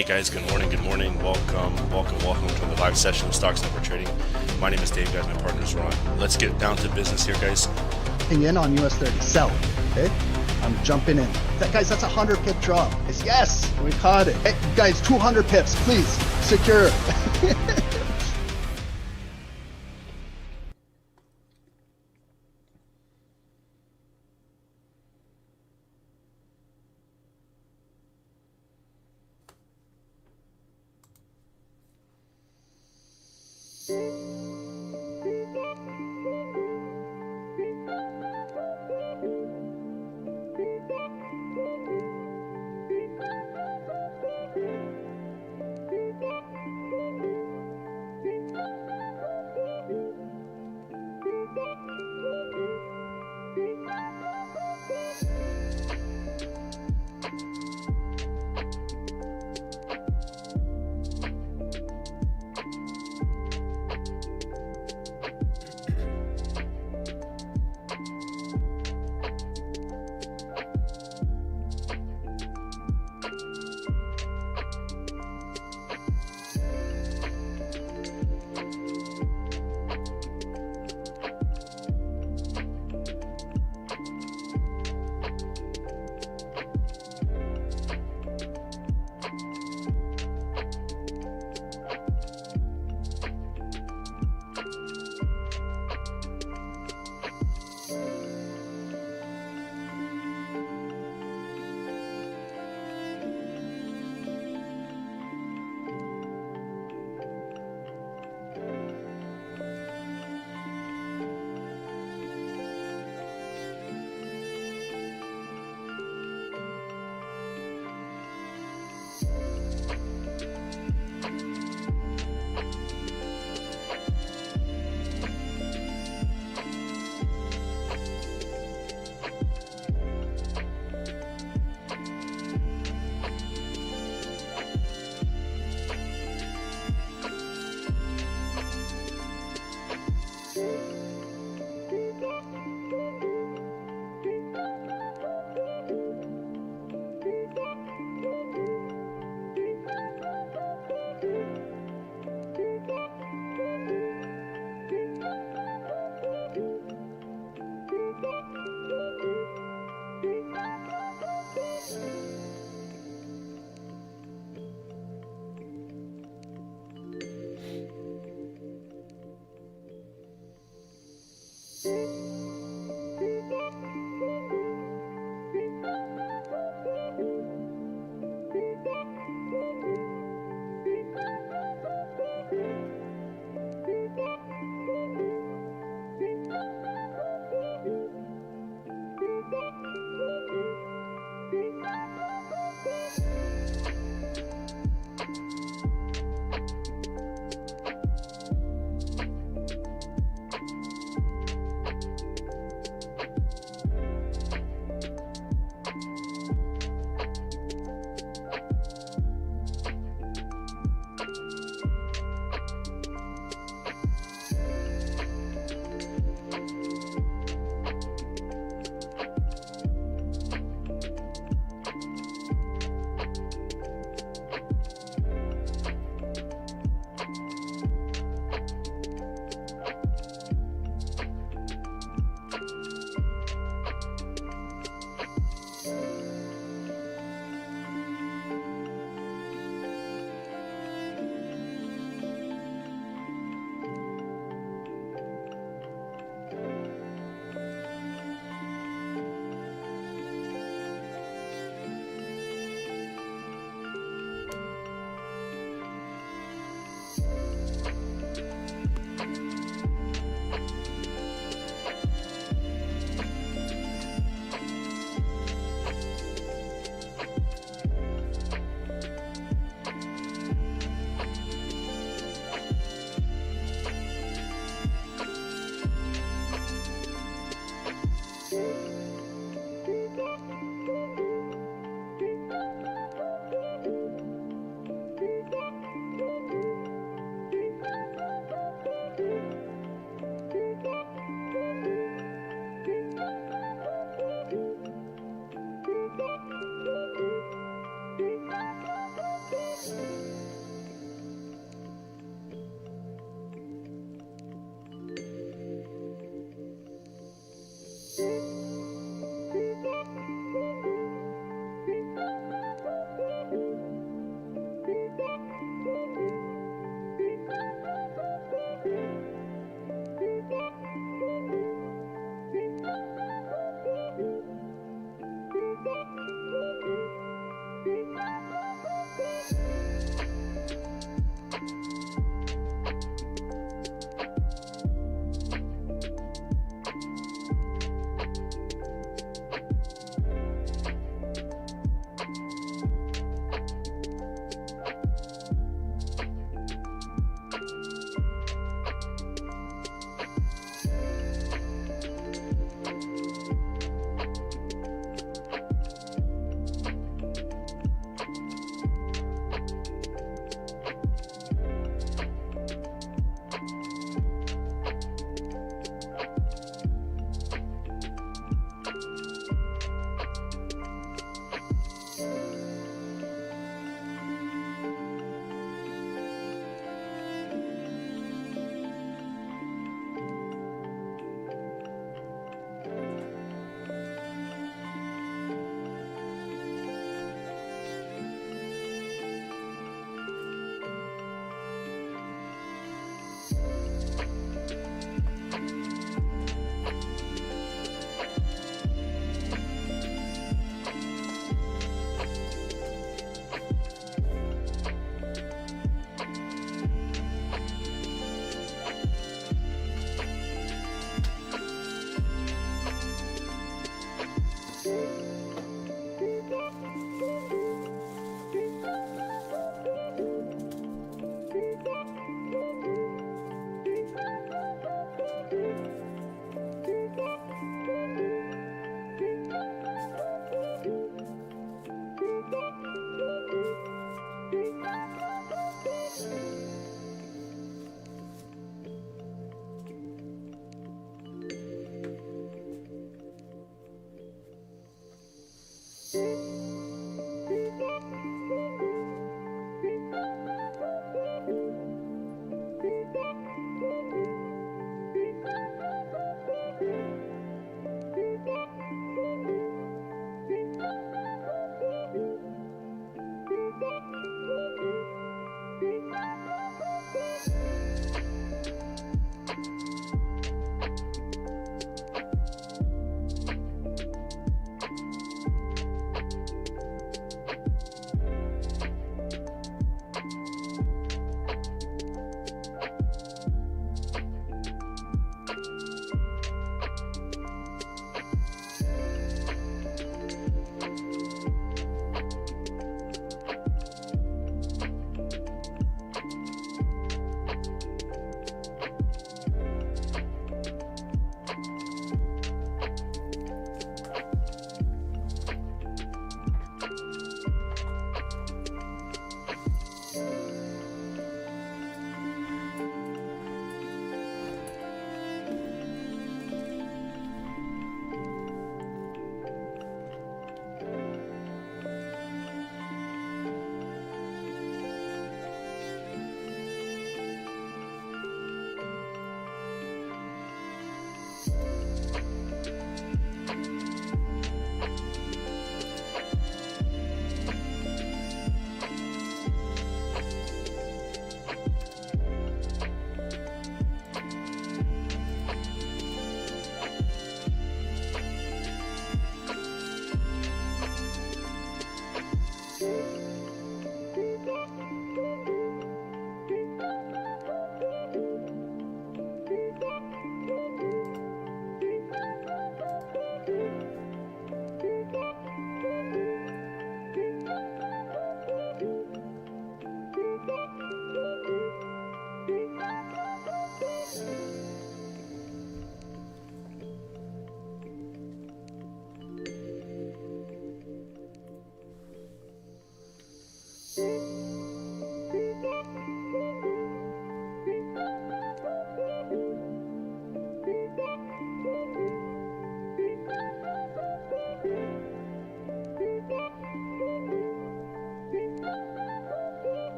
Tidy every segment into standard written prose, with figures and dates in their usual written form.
Hey guys, good morning, welcome to the live session of Stocks Network Trading. My name is Dave, guys, my partner's Ron. Let's get down to business here, guys. In on US 30, sell, okay? I'm jumping in. Guys, that's a 100 pip drop. Yes, we caught it. Hey, guys, 200 pips, please, secure.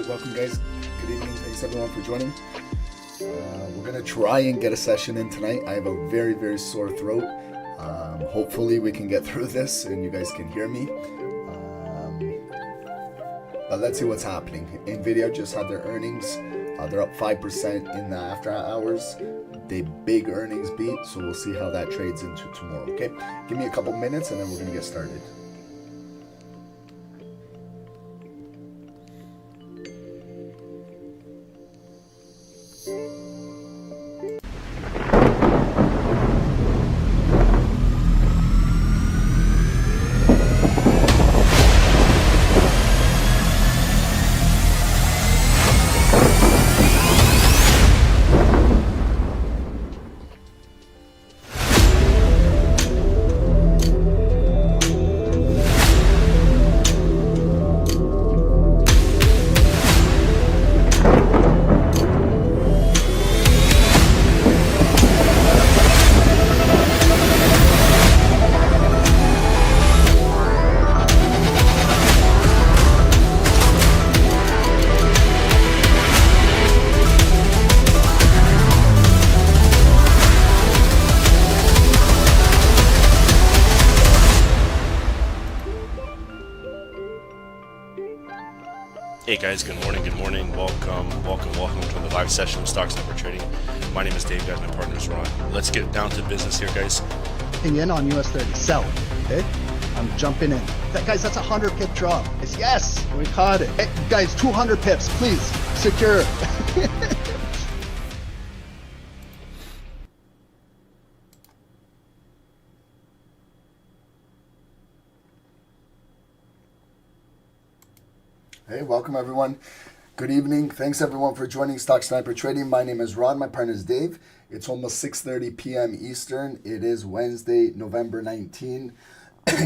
Welcome, guys. Good evening. Thanks, everyone, for joining. We're going to try and get a session in tonight. I have a very, very sore throat. Hopefully, we can get through this and you guys can hear me. But let's see what's happening. NVIDIA just had their earnings. They're up 5% in the after hours. They big earnings beat, so we'll see how that trades into tomorrow, okay? Give me a couple minutes and then we're going to get started. Hey guys, good morning, welcome to the live session of Stocks Network Trading. My name is Dave, guys, my partner is Ron. Let's get down to business here, guys. In on US 30, sell, okay? I'm jumping in. Guys, that's a 100 pip drop. Yes, we caught it. Hey, guys, 200 pips, please, secure. Hey, welcome everyone. Good evening. Thanks everyone for joining Stock Sniper Trading. My name is Ron. My partner is Dave. It's almost 6:30 p.m. Eastern. It is Wednesday, November 19.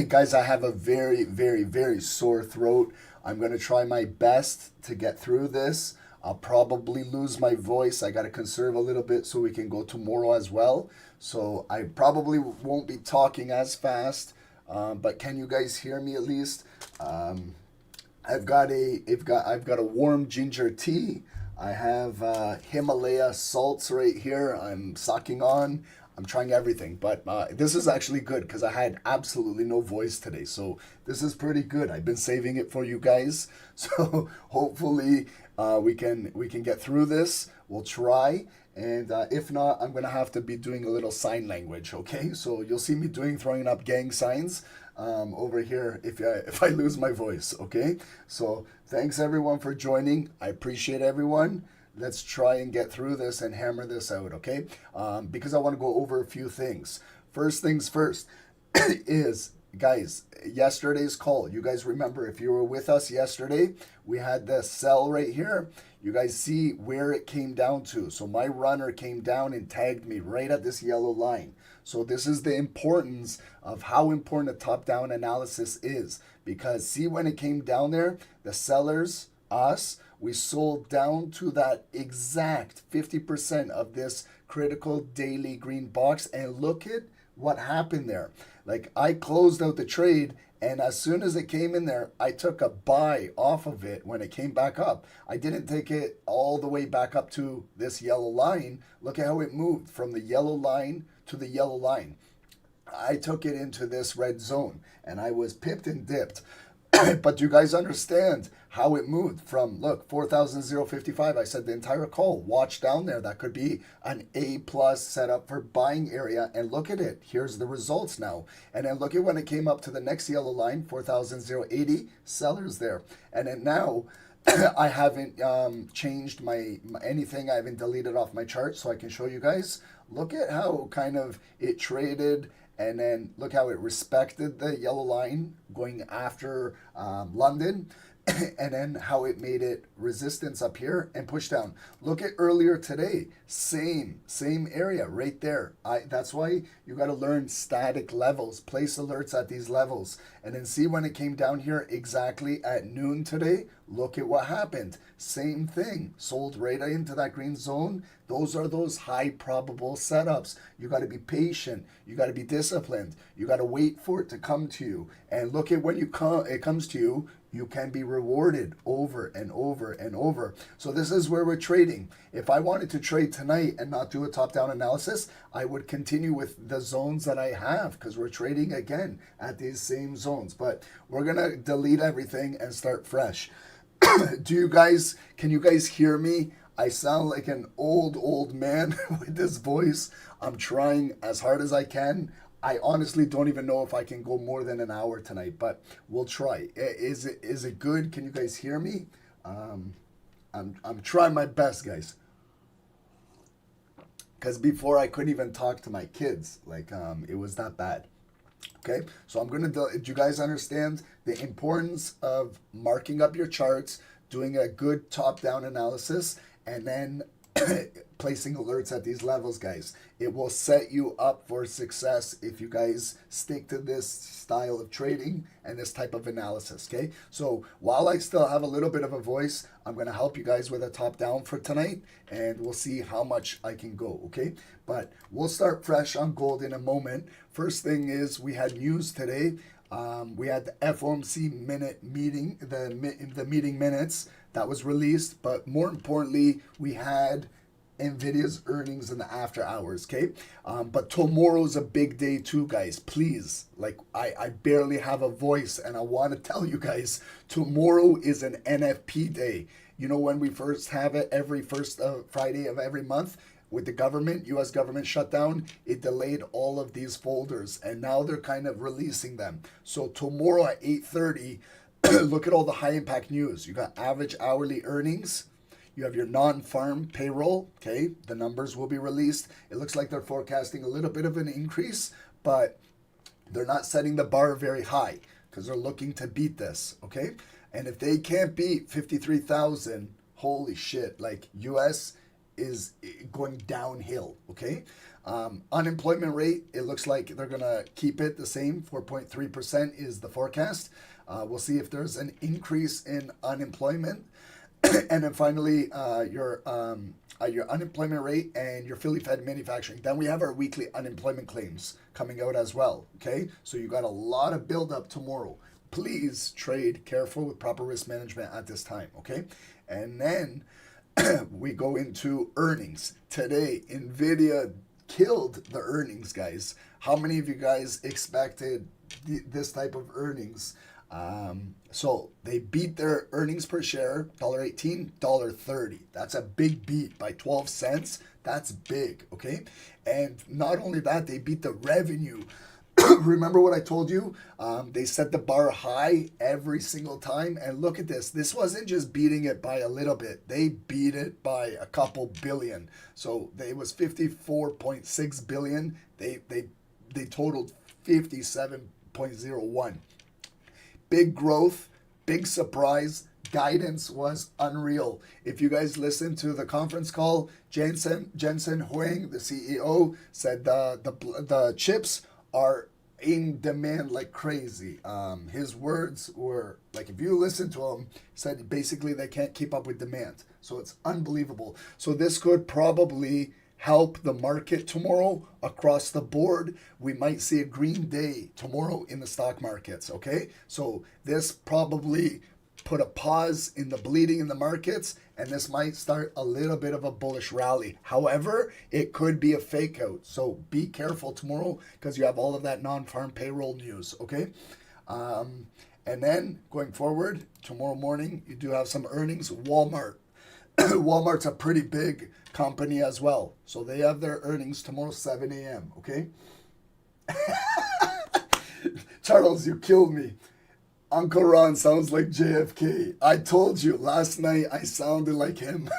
Guys, I have a very, very, very sore throat. I'm going to try my best to get through this. I'll probably lose my voice. I got to conserve a little bit so we can go tomorrow as well. So I probably won't be talking as fast. But can you guys hear me at least? I've got a warm ginger tea. I have Himalaya salts right here. I'm sucking on. I'm trying everything, but this is actually good because I had absolutely no voice today. So this is pretty good. I've been saving it for you guys. So hopefully we can get through this. We'll try. And if not, I'm going to have to be doing a little sign language, okay? So you'll see me throwing up gang signs over here if I lose my voice, okay? So thanks everyone for joining. I appreciate everyone. Let's try and get through this and hammer this out, okay? Because I want to go over a few things. First things first is, guys, yesterday's call. You guys remember, if you were with us yesterday, we had the sell right here. You guys see where it came down to. So my runner came down and tagged me right at this yellow line. So this is the importance of how important a top-down analysis is. Because see, when it came down there, the sellers, us, we sold down to that exact 50% of this critical daily green box. And look at what happened there. Like, I closed out the trade, and as soon as it came in there, I took a buy off of it when it came back up. I didn't take it all the way back up to this yellow line. Look at how it moved from the yellow line to the yellow line. I took it into this red zone, and I was pipped and dipped. But do you guys understand how it moved from, look, 4,055. I said the entire call, watch down there. That could be an A+ setup for buying area. And look at it. Here's the results now. And then look at when it came up to the next yellow line, 4,080, sellers there. And then now I haven't changed my anything. I haven't deleted off my chart so I can show you guys. Look at how kind of it traded. And then look how it respected the yellow line going after London. And then how it made it resistance up here and push down. Look at earlier today. Same area right there. That's why you got to learn static levels. Place alerts at these levels. And then see when it came down here exactly at noon today. Look at what happened. Same thing. Sold right into that green zone. Those are those high probable setups. You got to be patient. You got to be disciplined. You got to wait for it to come to you. And look at when it comes to you, you can be rewarded over and over and over. So this is where we're trading. If I wanted to trade tonight and not do a top-down analysis, I would continue with the zones that I have because we're trading again at these same zones. But we're going to delete everything and start fresh. Can you guys hear me? I sound like an old man with this voice. I'm trying as hard as I can. I honestly don't even know if I can go more than an hour tonight, but we'll try. Is it good? Can you guys hear me? I'm trying my best, guys. Because before I couldn't even talk to my kids, like it was that bad. Okay, so do you guys understand the importance of marking up your charts, doing a good top-down analysis, and then placing alerts at these levels, guys? It will set you up for success if you guys stick to this style of trading and this type of analysis, okay? So while I still have a little bit of a voice, I'm going to help you guys with a top-down for tonight, and we'll see how much I can go, okay? But we'll start fresh on gold in a moment. First thing is we had news today. We had the FOMC minute meeting, the meeting minutes that was released, but more importantly, we had NVIDIA's earnings in the after hours, okay? But tomorrow's a big day too, guys. Please, like I barely have a voice, and I want to tell you guys, tomorrow is an NFP day. You know when we first have it every first Friday of every month? With the government, U.S. government shutdown, it delayed all of these folders, and now they're kind of releasing them. So tomorrow at 8:30, look at all the high impact news. You got average hourly earnings. You have your non-farm payroll, okay? The numbers will be released. It looks like they're forecasting a little bit of an increase, but they're not setting the bar very high because they're looking to beat this, okay? And if they can't beat 53,000, holy shit, like U.S. is going downhill, okay? Unemployment rate, it looks like they're going to keep it the same. 4.3% is the forecast. We'll see if there's an increase in unemployment. And then finally, your unemployment rate and your Philly Fed manufacturing. Then we have our weekly unemployment claims coming out as well, okay? So you got a lot of buildup tomorrow. Please trade careful with proper risk management at this time, okay? And then we go into earnings. Today, NVIDIA killed the earnings, guys. How many of you guys expected this type of earnings? So they beat their earnings per share, $1.18, $1.30. That's a big beat by 12 cents. That's big, okay? And not only that, they beat the revenue. Remember what I told you? They set the bar high every single time. And look at this. This wasn't just beating it by a little bit. They beat it by a couple billion. So it was 54.6 billion. They totaled 57.01. Big growth, big surprise. Guidance was unreal. If you guys listen to the conference call, Jensen Huang, the CEO, said the chips are in demand like crazy. His words were like, if you listen to him, said basically they can't keep up with demand. So it's unbelievable. So this could probably help the market tomorrow across the board. We might see a green day tomorrow in the stock markets, okay? So this probably put a pause in the bleeding in the markets, and this might start a little bit of a bullish rally. However, it could be a fake out. So be careful tomorrow because you have all of that non-farm payroll news, okay? And then going forward, tomorrow morning, you do have some earnings. Walmart. Walmart's a pretty big company as well. So they have their earnings tomorrow, 7 a.m., okay? Charles, you killed me. Uncle Ron sounds like JFK. I told you last night I sounded like him.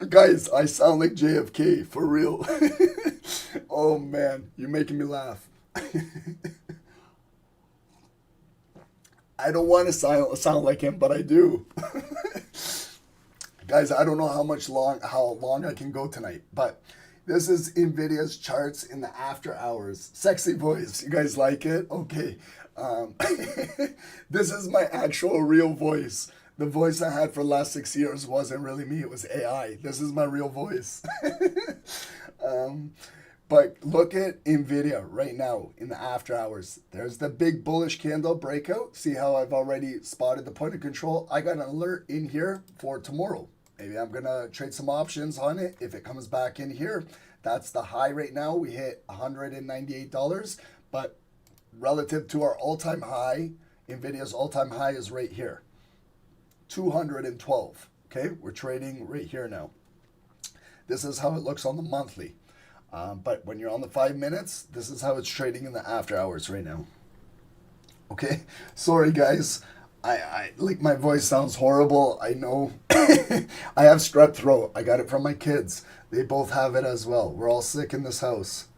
Guys, I sound like JFK, for real. Oh man, you're making me laugh. I don't want to sound like him, but I do. Guys, I don't know how long I can go tonight, but This is NVIDIA's charts in the after hours. Sexy voice. You guys like it? Okay. This is my actual real voice. The voice I had for the last 6 years wasn't really me. It was AI. This is my real voice. But look at NVIDIA right now in the after hours. There's the big bullish candle breakout. See how I've already spotted the point of control? I got an alert in here for tomorrow. Maybe I'm going to trade some options on it. If it comes back in here, that's the high right now. We hit $198. But relative to our all-time high, NVIDIA's all-time high is right here. 212. Okay, we're trading right here now. This is how it looks on the monthly. But when you're on the 5 minutes, this is how it's trading in the after hours right now. Okay, sorry guys. I like my voice sounds horrible. I know. I have strep throat. I got it from my kids. They both have it as well. We're all sick in this house.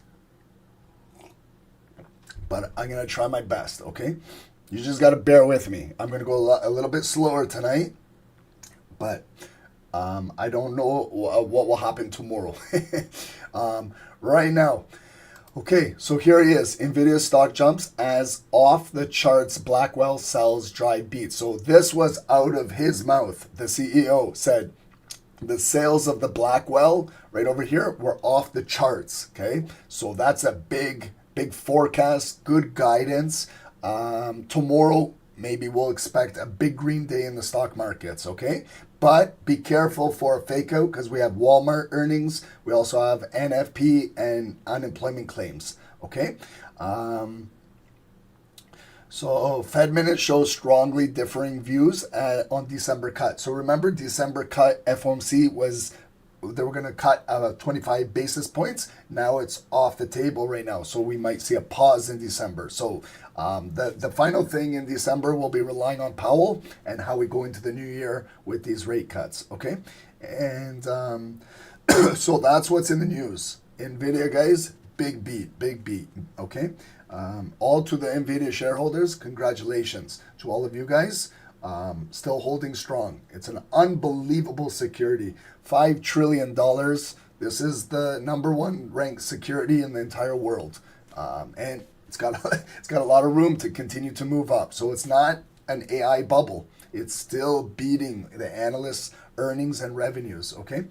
But I'm going to try my best, okay? You just got to bear with me. I'm going to go a little bit slower tonight. But I don't know what will happen tomorrow. Right now. Okay, so here he is. NVIDIA stock jumps as off the charts Blackwell sells dry beat. So this was out of his mouth. The CEO said the sales of the Blackwell right over here were off the charts. Okay, so that's a big forecast, good guidance. Tomorrow, maybe we'll expect a big green day in the stock markets. Okay, but be careful for a fake out because we have Walmart earnings. We also have NFP and unemployment claims. Okay. So Fed minutes show strongly differing views on December cut. So remember December cut FOMC was they were going to cut 25 basis points. Now it's off the table right now. So we might see a pause in December. So the final thing in December will be relying on Powell and how we go into the new year with these rate cuts. Okay. And so that's what's in the news. NVIDIA, guys, big beat. Okay. All to the NVIDIA shareholders, congratulations. To all of you guys, still holding strong. It's an unbelievable security. $5 trillion. This is the #1 ranked security in the entire world. And it's got a lot of room to continue to move up. So it's not an AI bubble. It's still beating the analysts' earnings and revenues, okay?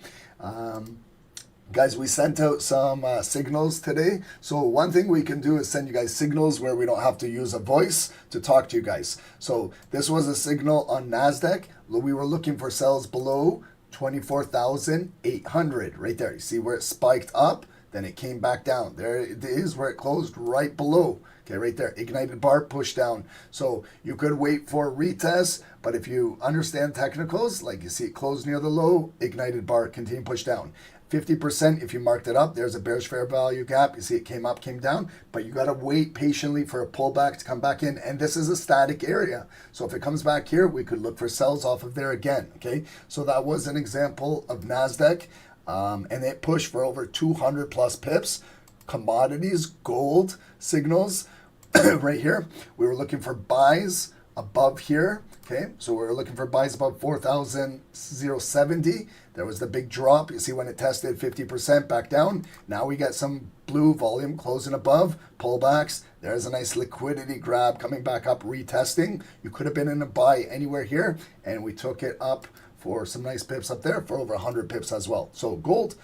Guys, we sent out some signals today. So one thing we can do is send you guys signals where we don't have to use a voice to talk to you guys. So this was a signal on NASDAQ. We were looking for sales below 24,800 right there. You see where it spiked up, then it came back down. There it is where it closed right below. Okay, right there, ignited bar, push down. So you could wait for a retest, but if you understand technicals, like you see it closed near the low, ignited bar, continue push down. 50% if you marked it up, there's a bearish fair value gap. You see it came up, came down, but you got to wait patiently for a pullback to come back in. And this is a static area. So if it comes back here, we could look for sells off of there again. Okay, so that was an example of NASDAQ. And it pushed for over 200 plus pips. Commodities, gold signals right here. We were looking for buys above here. Okay, so we were looking for buys above 4,070. There was the big drop. You see when it tested 50% back down. Now we got some blue volume closing above, pullbacks. There's a nice liquidity grab coming back up, retesting. You could have been in a buy anywhere here, and we took it up for some nice pips up there for over 100 pips as well. So gold,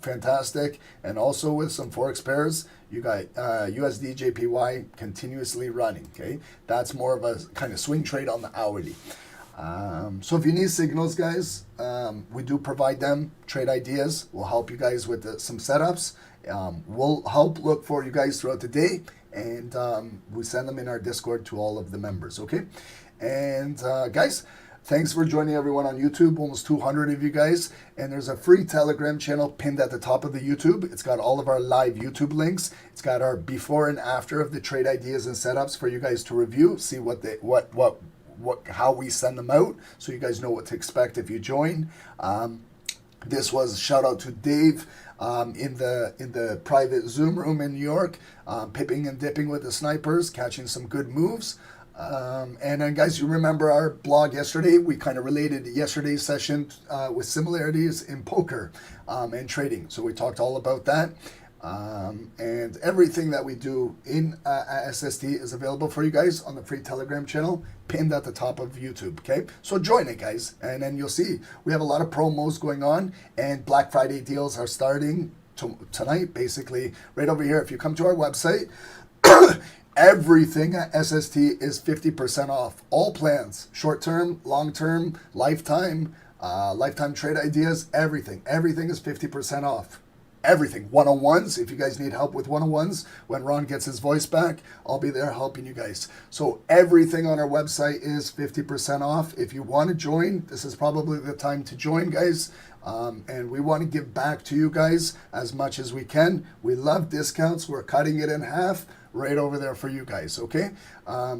fantastic. And also with some Forex pairs, you got USD JPY continuously running. Okay, that's more of a kind of swing trade on the hourly. So if you need signals, guys, we do provide them. Trade ideas. We'll help you guys with some setups. We'll help look for you guys throughout the day, and we send them in our Discord to all of the members. Okay, and guys, thanks for joining everyone on YouTube, almost 200 of you guys. And there's a free Telegram channel pinned at the top of the YouTube. It's got all of our live YouTube links. It's got our before and after of the trade ideas and setups for you guys to review, see how we send them out, so you guys know what to expect if you join. This was a shout out to Dave in the private Zoom room in New York, pipping and dipping with the snipers, catching some good moves. And then, guys, you remember our blog yesterday? We kind of related yesterday's session with similarities in poker and trading. So we talked all about that. And everything that we do in SST is available for you guys on the free Telegram channel, pinned at the top of YouTube, okay? So join it, guys, and then you'll see we have a lot of promos going on, and Black Friday deals are starting tonight, basically, right over here. If you come to our website, everything at SST is 50% off. All plans, short-term, long-term, lifetime trade ideas, everything. Everything is 50% off. Everything. One-on-ones, if you guys need help with one-on-ones, when Ron gets his voice back, I'll be there helping you guys. So everything on our website is 50% off. If you want to join, this is probably the time to join, guys. And we want to give back to you guys as much as we can. We love discounts. We're cutting it in half right over there for you guys, okay?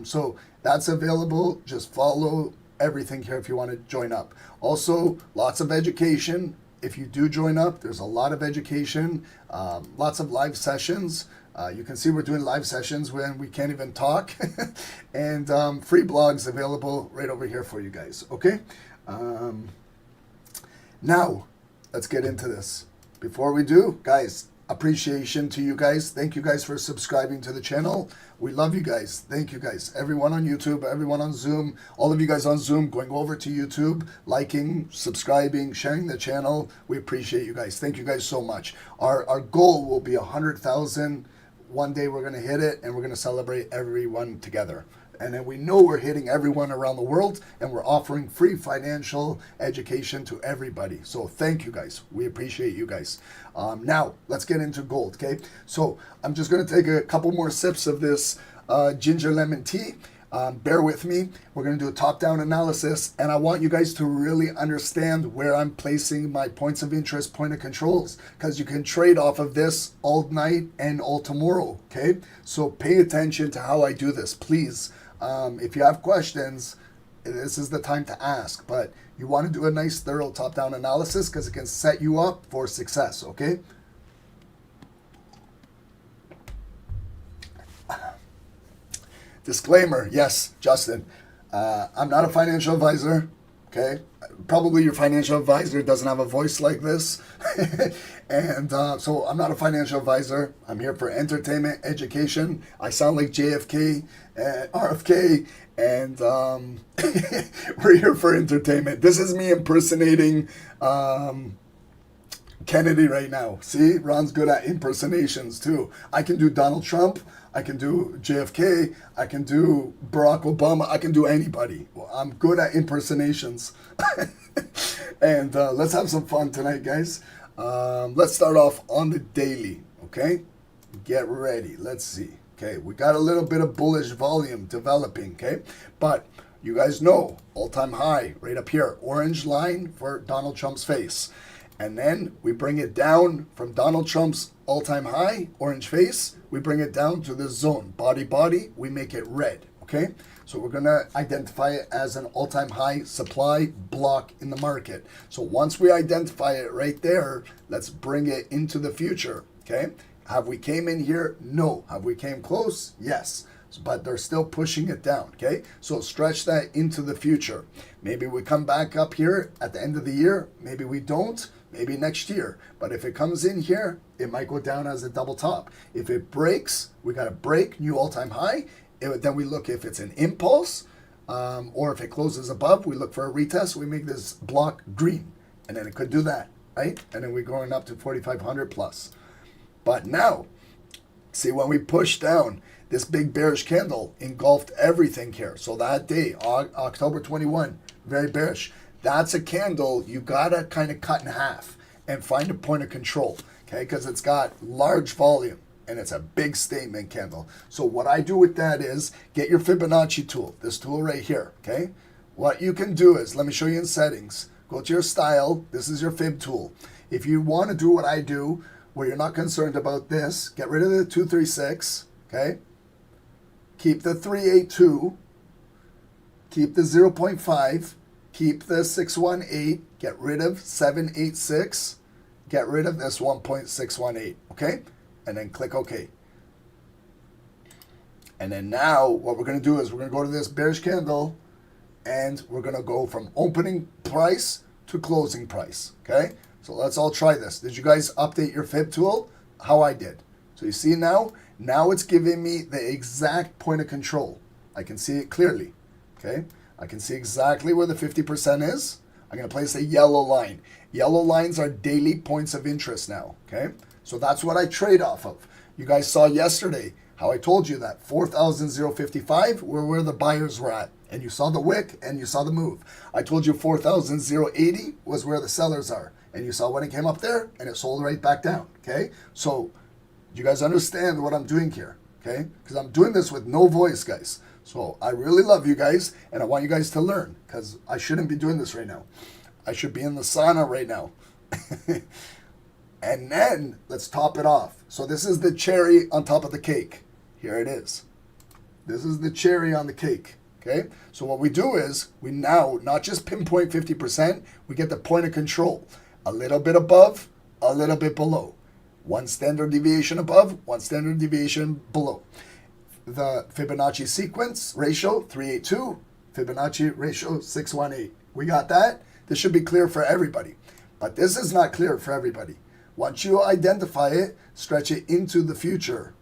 So that's available. Just follow everything here if you want to join up. Also, lots of education. If you do join up, there's a lot of education, lots of live sessions. You can see we're doing live sessions when we can't even talk. And free blogs available right over here for you guys, okay? Now, let's get into this. Before we do, guys, appreciation to you guys. Thank you guys for subscribing to the channel. We love you guys. Thank you guys. Everyone on YouTube, everyone on Zoom, all of you guys on Zoom going over to YouTube, liking, subscribing, sharing the channel. We appreciate you guys. Thank you guys so much. Our goal will be 100,000. One day we're going to hit it, and we're going to celebrate everyone together. And then we know we're hitting everyone around the world, and we're offering free financial education to everybody. So thank you guys. We appreciate you guys. Now, let's get into gold, okay? So I'm just going to take a couple more sips of this ginger lemon tea. Bear with me. We're going to do a top-down analysis, and I want you guys to really understand where I'm placing my points of interest, point of controls, because you can trade off of this all night and all tomorrow, okay? So pay attention to how I do this, please. If you have questions, this is the time to ask, but you want to do a nice thorough top-down analysis because it can set you up for success, okay? Disclaimer, yes, Justin, I'm not a financial advisor, okay? Probably your financial advisor doesn't have a voice like this. And so I'm not a financial advisor. I'm here for entertainment, education. I sound like JFK and RFK, and we're here for entertainment. This is me impersonating Kennedy right now. See, Ron's good at impersonations too. I can do Donald Trump. I can do JFK. I can do Barack Obama. I can do anybody. Well, I'm good at impersonations. And let's have some fun tonight, guys. Let's start off on the daily, okay? Get ready. Let's see. Okay, we got a little bit of bullish volume developing, okay? But you guys know, all-time high right up here. Orange line for Donald Trump's face. And then we bring it down from Donald Trump's all-time high, orange face. We bring it down to this zone, body, we make it red, okay? So we're going to identify it as an all-time high supply block in the market. So once we identify it right there, let's bring it into the future, okay? Have we came in here? No. Have we came close? Yes. But they're still pushing it down, okay? So stretch that into the future. Maybe we come back up here at the end of the year. Maybe we don't. Maybe next year. But if it comes in here, it might go down as a double top. If it breaks, we got to break, new all-time high. Then we look if it's an impulse, or if it closes above, we look for a retest. We make this block green, and then it could do that, right? And then we're going up to 4,500 plus. But now, see, when we push down, this big bearish candle engulfed everything here. So that day, October 21, very bearish. That's a candle you gotta kind of cut in half and find a point of control, okay? Because it's got large volume and it's a big statement candle. So what I do with that is get your Fibonacci tool, this tool right here, okay? What you can do is, let me show you in settings. Go to your style. This is your Fib tool. If you want to do what I do, where you're not concerned about this, get rid of the 236, okay? Keep the 382, keep the 0.5, keep the 618, get rid of 786, get rid of this 1.618, okay? And then click OK. And then now what we're going to do is we're going to go to this bearish candle and we're going to go from opening price to closing price. Okay? So let's all try this. Did you guys update your fib tool? How I did. So you see now it's giving me the exact point of control. I can see it clearly. Okay? I can see exactly where the 50% is. I'm going to place a yellow line. Yellow lines are daily points of interest now. Okay? So that's what I trade off of. You guys saw yesterday how I told you that 4,055 were where the buyers were at. And you saw the wick and you saw the move. I told you 4,080 was where the sellers are. And you saw when it came up there and it sold right back down. Okay? So you guys understand what I'm doing here. Okay? Because I'm doing this with no voice, guys. So I really love you guys and I want you guys to learn because I shouldn't be doing this right now. I should be in the sauna right now. And then let's top it off. So this is the cherry on top of the cake. Here it is. This is the cherry on the cake. Okay? So what we do is we now not just pinpoint 50%, we get the point of control. A little bit above, a little bit below. One standard deviation above, one standard deviation below. The Fibonacci sequence ratio 382, Fibonacci ratio 618. We got that? This should be clear for everybody. But this is not clear for everybody. Once you identify it, stretch it into the future.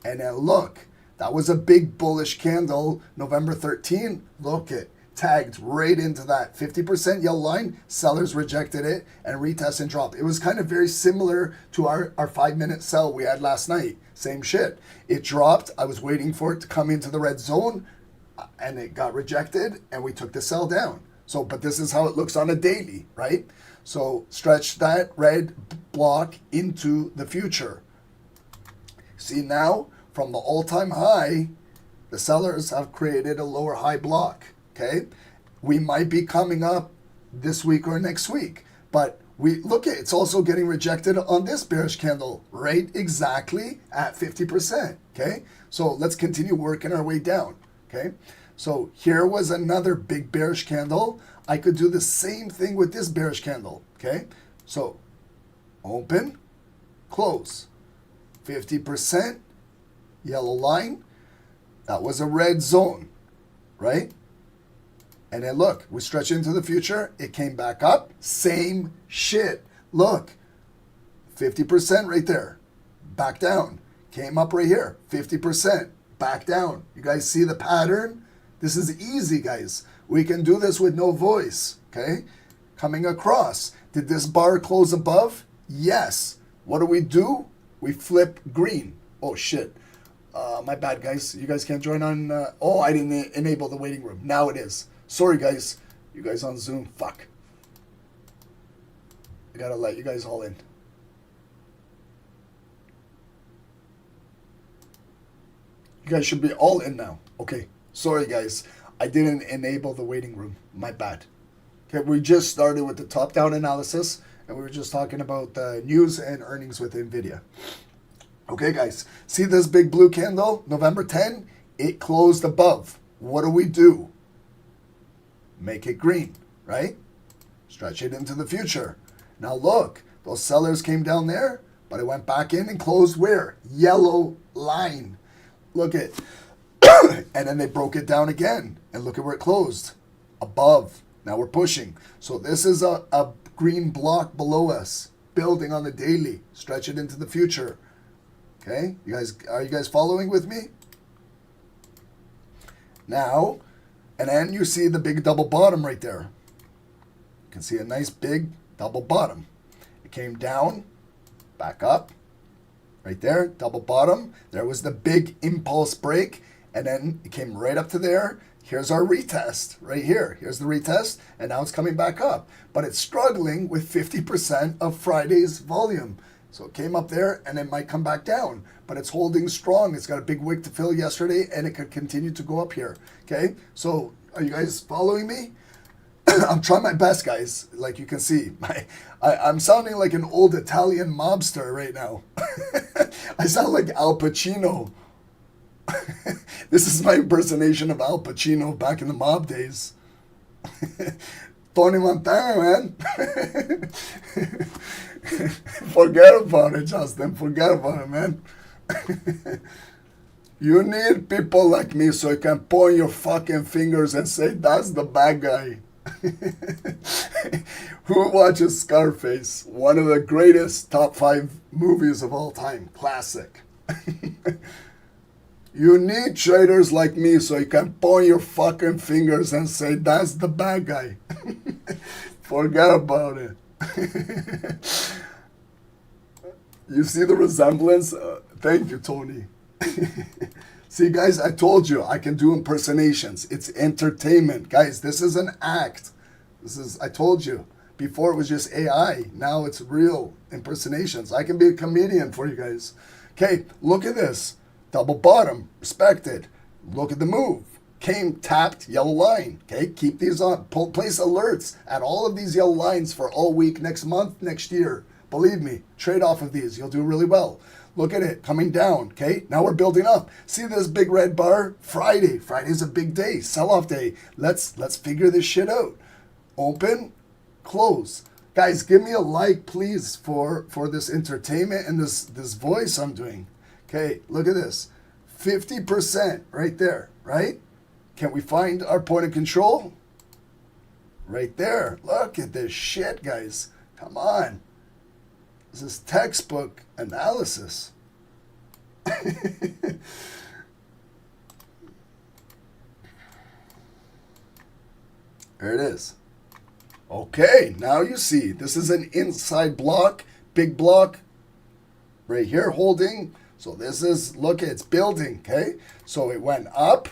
And then look, that was a big bullish candle, November 13. Look, it tagged right into that 50% yellow line. Sellers rejected it and retest and dropped. It was kind of very similar to our 5-minute sell we had last night. Same shit. It dropped. I was waiting for it to come into the red zone and it got rejected and we took the sell down. So, but this is how it looks on a daily, right? So stretch that red block into the future. See now, from the all-time high, the sellers have created a lower high block, okay? We might be coming up this week or next week, but we look at it's also getting rejected on this bearish candle, right exactly at 50%, okay? So let's continue working our way down, okay? So here was another big bearish candle. I could do the same thing with this bearish candle, okay? So open, close, 50%, yellow line. That was a red zone, right? And then look, we stretch into the future. It came back up. Same shit. Look, 50% right there. Back down. Came up right here. 50%. Back down. You guys see the pattern? This is easy, guys. We can do this with no voice, okay? Coming across. Did this bar close above? Yes. What do? We flip green. Oh, shit. My bad, guys. You guys can't join on... oh, I didn't enable the waiting room. Now it is. Sorry, guys. You guys on Zoom. Fuck. I gotta let you guys all in. You guys should be all in now. Okay. Sorry, guys. I didn't enable the waiting room. My bad. Okay, we just started with the top-down analysis, and we were just talking about news and earnings with NVIDIA. Okay, guys. See this big blue candle? November 10? It closed above. What do? Make it green, right? Stretch it into the future. Now look, those sellers came down there, but it went back in and closed where? Yellow line. Look at, and then they broke it down again. And look at where it closed. Above. Now we're pushing. So this is a green block below us. Building on the daily. Stretch it into the future. Okay? Are you guys following with me? Now, and then you see the big double bottom right there. You can see a nice big double bottom. It came down, back up, right there, double bottom. There was the big impulse break, and then it came right up to there. Here's our retest right here. Here's the retest, and now it's coming back up. But it's struggling with 50% of Friday's volume. So it came up there, and it might come back down. But it's holding strong. It's got a big wick to fill yesterday, and it could continue to go up here. Okay? So are you guys following me? I'm trying my best, guys. Like you can see, I'm sounding like an old Italian mobster right now. I sound like Al Pacino. This is my impersonation of Al Pacino back in the mob days. Tony Montana, man. Forget about it, Justin. Forget about it, man. You need people like me so you can point your fucking fingers and say, that's the bad guy. Who watches Scarface? One of the greatest top 5 movies of all time. Classic. You need traders like me so you can point your fucking fingers and say, that's the bad guy. Forget about it. You see the resemblance? Thank you, Tony. See, guys, I told you I can do impersonations. It's entertainment. Guys, this is an act. I told you. Before it was just AI. Now it's real impersonations. I can be a comedian for you guys. Okay, look at this. Double bottom, respected. Look at the move. Came, tapped, yellow line. Okay, keep these on. Place alerts at all of these yellow lines for all week, next month, next year. Believe me, trade off of these. You'll do really well. Look at it, coming down, okay? Now we're building up. See this big red bar? Friday. Friday's a big day, sell-off day. Let's figure this shit out. Open, close. Guys, give me a like, please, for this entertainment and this voice I'm doing. Okay, look at this. 50% right there, right? Can we find our point of control? Right there. Look at this shit, guys. Come on. This is textbook analysis. There it is. Okay, now you see. This is an inside block, big block, right here holding. So this is, look, it's building, okay? So it went up,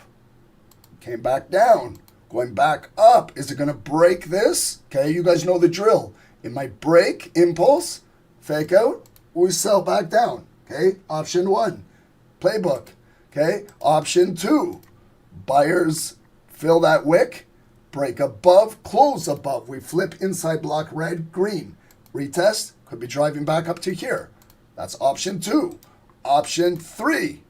came back down, going back up. Is it going to break this? Okay, you guys know the drill. It might break, impulse, fake out, we sell back down. Okay, option 1, playbook. Okay, option 2, buyers fill that wick, break above, close above. We flip inside block red, green. Retest, could be driving back up to here. That's option 2. Option 3,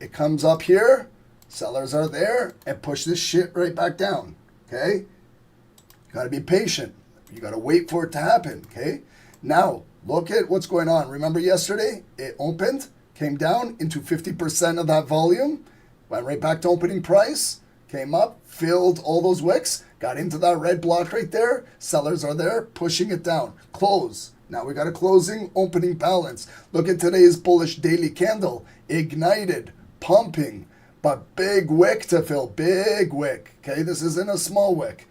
it comes up here, sellers are there, and push this shit right back down. Okay, you got to be patient. You got to wait for it to happen. Okay, now look at what's going on. Remember yesterday, it opened, came down into 50% of that volume, went right back to opening price, came up, filled all those wicks, got into that red block right there. Sellers are there, pushing it down. Close. Now we got a closing, opening balance. Look at today's bullish daily candle. Ignited, pumping, but big wick to fill. Big wick. Okay, this isn't a small wick.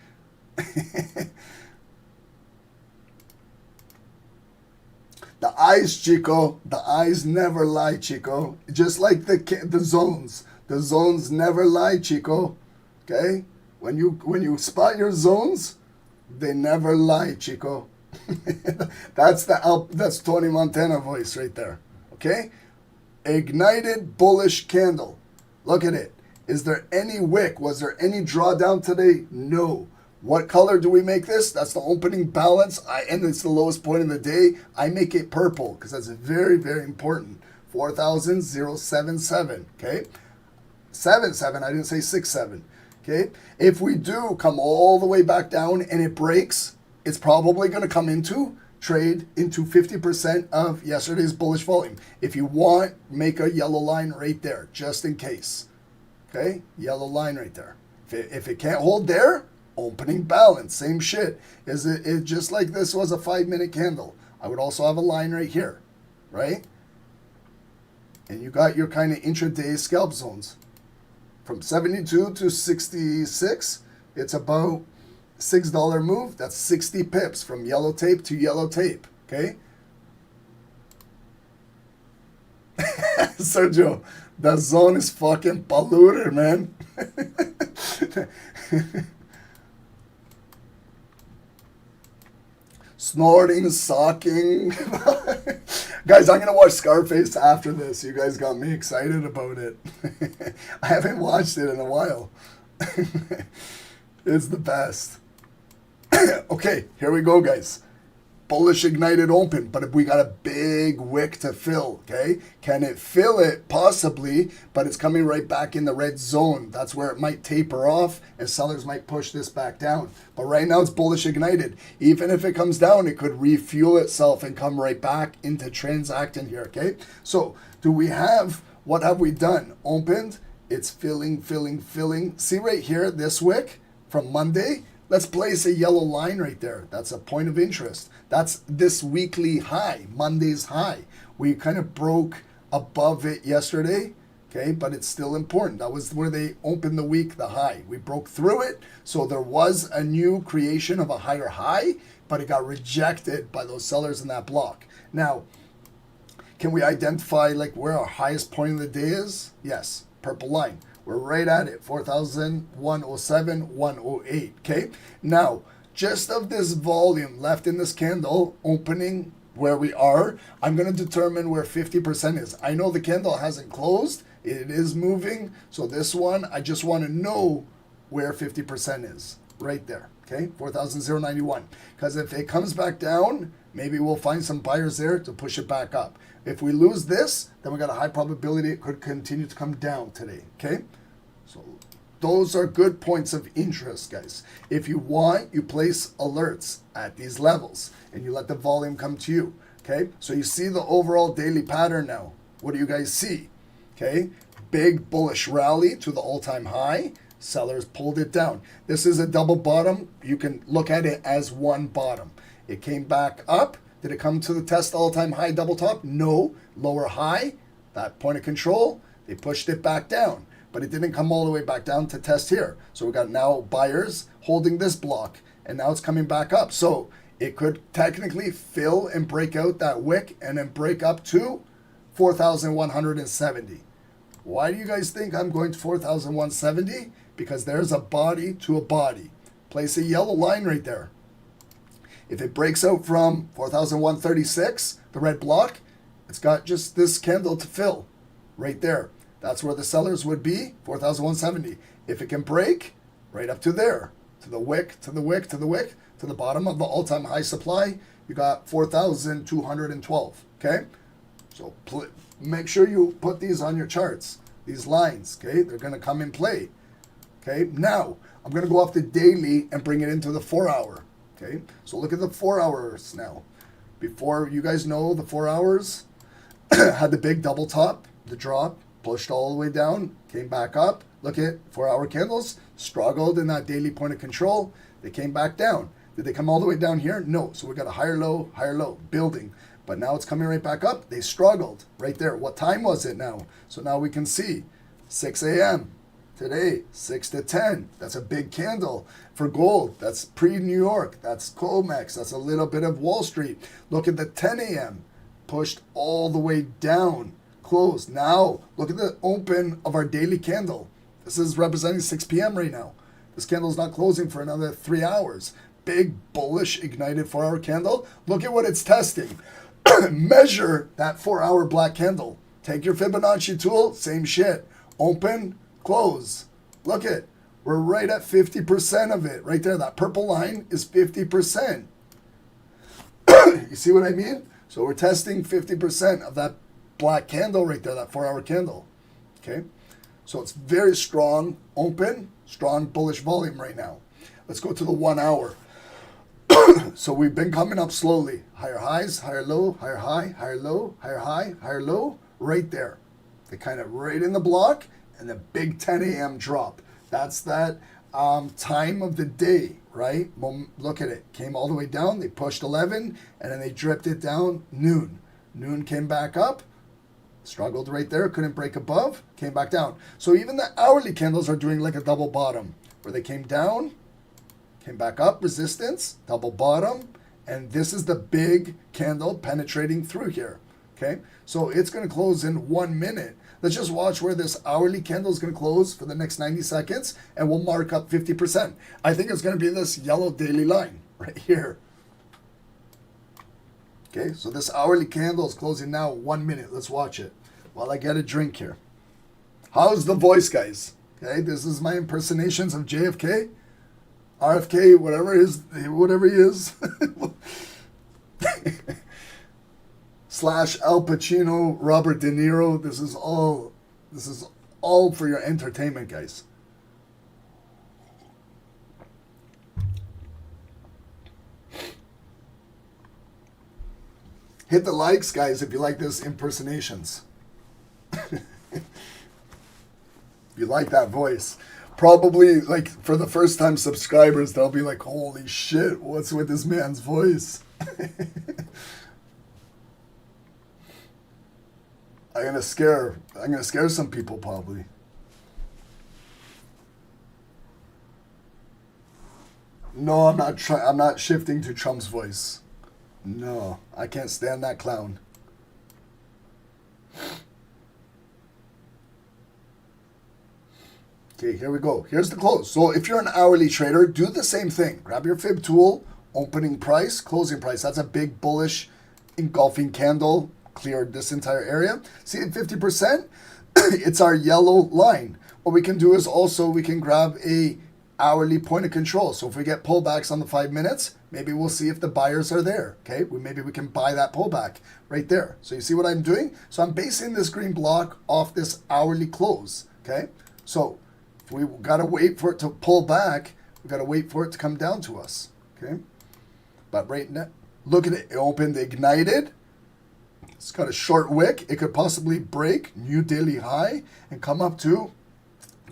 The eyes, Chico. The eyes never lie, Chico. Just like the zones. The zones never lie, Chico. Okay? When you spot your zones, they never lie, Chico. That's Tony Montana voice right there. Okay? Ignited bullish candle. Look at it. Is there any wick? Was there any drawdown today? No. What color do we make this? That's the opening balance, and it's the lowest point in the day. I make it purple because that's very, very important. 4,077. Okay? 77. I didn't say 67. Okay? If we do come all the way back down and it breaks, it's probably going to come into trade into 50% of yesterday's bullish volume. If you want, make a yellow line right there, just in case. Okay? Yellow line right there. If it can't hold there, opening balance, same shit. Is it just like this was a 5-minute candle? I would also have a line right here, right? And you got your kind of intraday scalp zones. From 72 to 66, it's about $6 move. That's 60 pips from yellow tape to yellow tape, okay? Sergio, the zone is fucking polluted, man. Snorting, socking. Guys, I'm going to watch Scarface after this. You guys got me excited about it. I haven't watched it in a while. It's the best. Okay, here we go, guys. Bullish ignited open, but if we got a big wick to fill, okay? Can it fill it? Possibly, but it's coming right back in the red zone. That's where it might taper off, and sellers might push this back down. But right now, it's bullish ignited. Even if it comes down, it could refuel itself and come right back into transacting here, okay? So, do we have what have we done? Opened, it's filling. See right here, this wick from Monday? Let's place a yellow line right there. That's a point of interest. That's this weekly high, Monday's high. We kind of broke above it yesterday, okay, but it's still important. That was where they opened the week, the high. We broke through it, so there was a new creation of a higher high, but it got rejected by those sellers in that block. Now, can we identify like where our highest point of the day is? Yes, purple line. We're right at it, 4,107, 108, okay? Now, just of this volume left in this candle opening where we are, I'm going to determine where 50% is. I know the candle hasn't closed. It is moving. So this one, I just want to know where 50% is. Right there, okay? 4,091. Because if it comes back down, maybe we'll find some buyers there to push it back up. If we lose this, then we got a high probability it could continue to come down today, okay? So those are good points of interest, guys. If you want, you place alerts at these levels and you let the volume come to you, okay? So you see the overall daily pattern now. What do you guys see? Okay, big bullish rally to the all-time high. Sellers pulled it down. This is a double bottom. You can look at it as one bottom. It came back up. Did it come to the test all-time high double top? No. Lower high, that point of control, they pushed it back down. But it didn't come all the way back down to test here. So we got now buyers holding this block. And now it's coming back up. So it could technically fill and break out that wick and then break up to 4,170. Why do you guys think I'm going to 4,170? Because there's a body to a body. Place a yellow line right there. If it breaks out from 4,136, the red block, it's got just this candle to fill right there. That's where the sellers would be, 4,170. If it can break, right up to there, to the wick, to the wick, to the wick, to the bottom of the all-time high supply, you got 4,212, okay? So make sure you put these on your charts, these lines, okay? They're going to come in play, okay? Now, I'm going to go off the daily and bring it into the 4 hour, okay? So look at the 4 hours now. Before, you guys know the 4 hours had the big double top, the drop, pushed all the way down, came back up. Look at 4 hour candles, struggled in that daily point of control. They came back down. Did they come all the way down here? No. So we got a higher low, building. But now it's coming right back up. They struggled right there. What time was it now? So now we can see 6 a.m. today, 6 to 10. That's a big candle. For gold, that's pre-New York. That's COMEX. That's a little bit of Wall Street. Look at the 10 a.m. Pushed all the way down. Closed. Now, look at the open of our daily candle. This is representing 6 p.m. right now. This candle is not closing for another 3 hours. Big bullish ignited 4 hour candle. Look at what it's testing. Measure that 4 hour black candle. Take your Fibonacci tool, same shit. Open, close. Look at, we're right at 50% of it. Right there, that purple line is 50%. You see what I mean? So we're testing 50% of that black candle right there, that 4 hour candle. Okay? So it's very strong, open, strong bullish volume right now. Let's go to the 1 hour. So we've been coming up slowly. Higher highs, higher low, higher high, higher low, higher high, higher low, right there. They kind of right in the block, and the big 10 a.m. drop. That's that time of the day, right? Look at it. Came all the way down. They pushed 11, and then they dripped it down noon. Noon came back up. Struggled right there. Couldn't break above. Came back down. So even the hourly candles are doing like a double bottom, where they came down, came back up, resistance, double bottom, and this is the big candle penetrating through here, okay? So it's going to close in 1 minute. Let's just watch where this hourly candle is going to close for the next 90 seconds, and we'll mark up 50%. I think it's going to be this yellow daily line right here. Okay, so this hourly candle is closing now 1 minute. Let's watch it while I get a drink here. How's the voice, guys? Okay, this is my impersonations of JFK. RFK, whatever he is, / Al Pacino, Robert De Niro. This is all for your entertainment, guys. Hit the likes, guys, if you like this impersonations. You like that voice. Probably, like, for the first time subscribers, they'll be like, holy shit, what's with this man's voice? I'm gonna scare some people probably. No, I'm not shifting to Trump's voice. No, I can't stand that clown. Okay, here we go. Here's the close. So if you're an hourly trader, do the same thing. Grab your fib tool, opening price, closing price. That's a big bullish engulfing candle. Cleared this entire area. See at 50%? It's our yellow line. What we can do is also we can grab a hourly point of control. So if we get pullbacks on the 5 minutes, maybe we'll see if the buyers are there. Okay, maybe we can buy that pullback right there. So you see what I'm doing? So I'm basing this green block off this hourly close. Okay, so if we gotta wait for it to pull back, we gotta wait for it to come down to us. Okay, but right now, look at it. It opened ignited. It's got a short wick. It could possibly break new daily high and come up to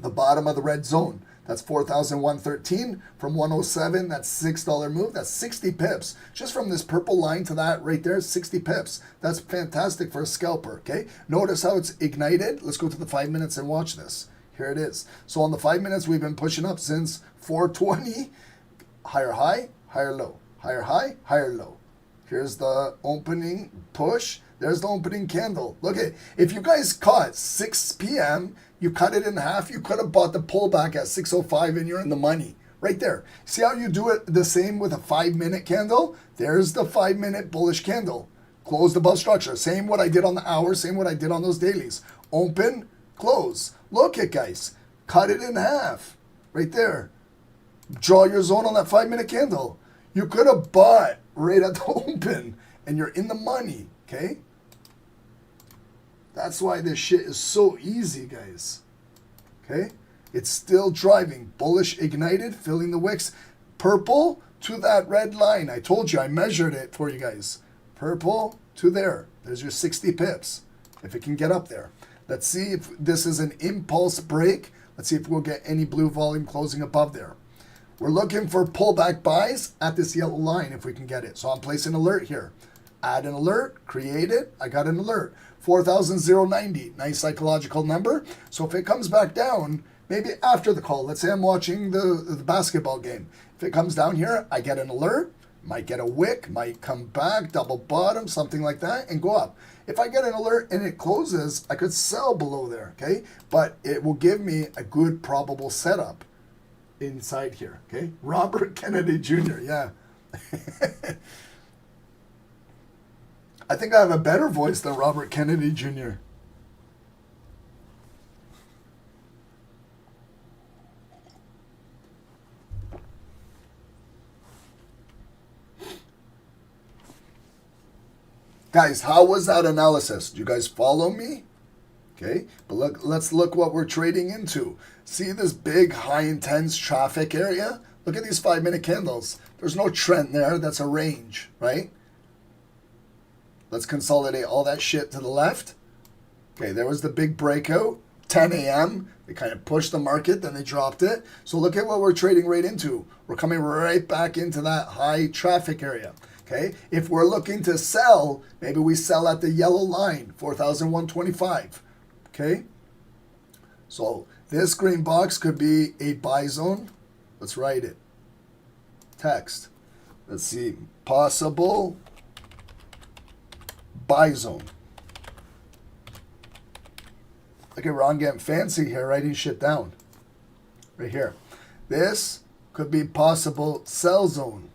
the bottom of the red zone. That's 4,113 from 107. That's $6 move. That's 60 pips. Just from this purple line to that right there, 60 pips. That's fantastic for a scalper, okay? Notice how it's ignited. Let's go to the 5 minutes and watch this. Here it is. So on the 5 minutes, we've been pushing up since 420. Higher high, higher low. Higher high, higher low. Here's the opening push. There's the opening candle. Look at it. If you guys caught 6 p.m., you cut it in half, you could have bought the pullback at 6:05 and you're in the money. Right there. See how you do it the same with a 5-minute candle? There's the 5-minute bullish candle. Closed above structure. Same what I did on the hour, same what I did on those dailies. Open, close. Look at guys. Cut it in half. Right there. Draw your zone on that 5-minute candle. You could have bought right at the open and you're in the money. Okay? That's why this shit is so easy, guys. Okay? It's still driving. Bullish ignited, filling the wicks. Purple to that red line. I told you, I measured it for you guys. Purple to there. There's your 60 pips. If it can get up there. Let's see if this is an impulse break. Let's see if we'll get any blue volume closing above there. We're looking for pullback buys at this yellow line if we can get it. So I'm placing an alert here. Add an alert. Create it. I got an alert. 4,090. Nice psychological number. So if it comes back down, maybe after the call, let's say I'm watching the basketball game. If it comes down here, I get an alert. Might get a wick. Might come back, double bottom, something like that, and go up. If I get an alert and it closes, I could sell below there, okay? But it will give me a good probable setup inside here, okay? Robert Kennedy Jr., yeah. I think I have a better voice than Robert Kennedy Jr. Guys, how was that analysis? Do you guys follow me? Okay, but look, let's look what we're trading into. See this big high intense traffic area? Look at these 5-minute candles. There's no trend there. That's a range, right? Let's consolidate all that shit to the left. Okay, there was the big breakout. 10 a.m. They kind of pushed the market, then they dropped it. So look at what we're trading right into. We're coming right back into that high traffic area. Okay, if we're looking to sell, maybe we sell at the yellow line, 4,125. Okay, so this green box could be a buy zone. Let's write it. Text. Let's see. Possible buy zone. Look at Ron getting fancy here, writing shit down. Right here. This could be possible sell zone.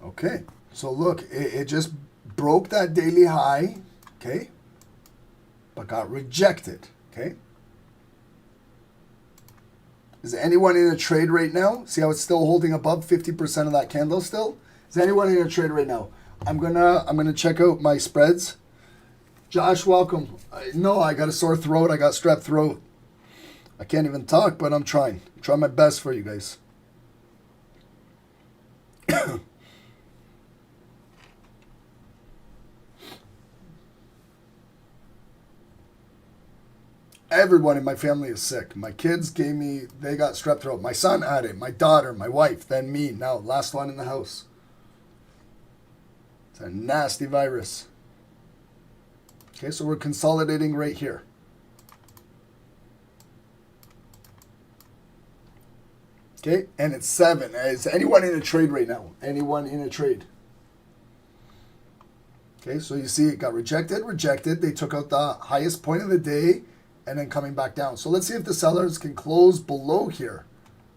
Okay, so look, it just broke that daily high, okay, but got rejected, okay? Is anyone in a trade right now? See how it's still holding above 50% of that candle still? Is anyone in a trade right now? I'm gonna check out my spreads. Josh, welcome. No, I got a sore throat. I got strep throat. I can't even talk, but I'm trying. I'm trying my best for you guys. Everyone in my family is sick. My kids they got strep throat. My son had it, my daughter, my wife, then me. Now, last one in the house. It's a nasty virus. Okay, so we're consolidating right here. Okay, and it's 7. Is anyone in a trade right now? Anyone in a trade? Okay, so you see it got rejected. They took out the highest point of the day and then coming back down. So let's see if the sellers can close below here.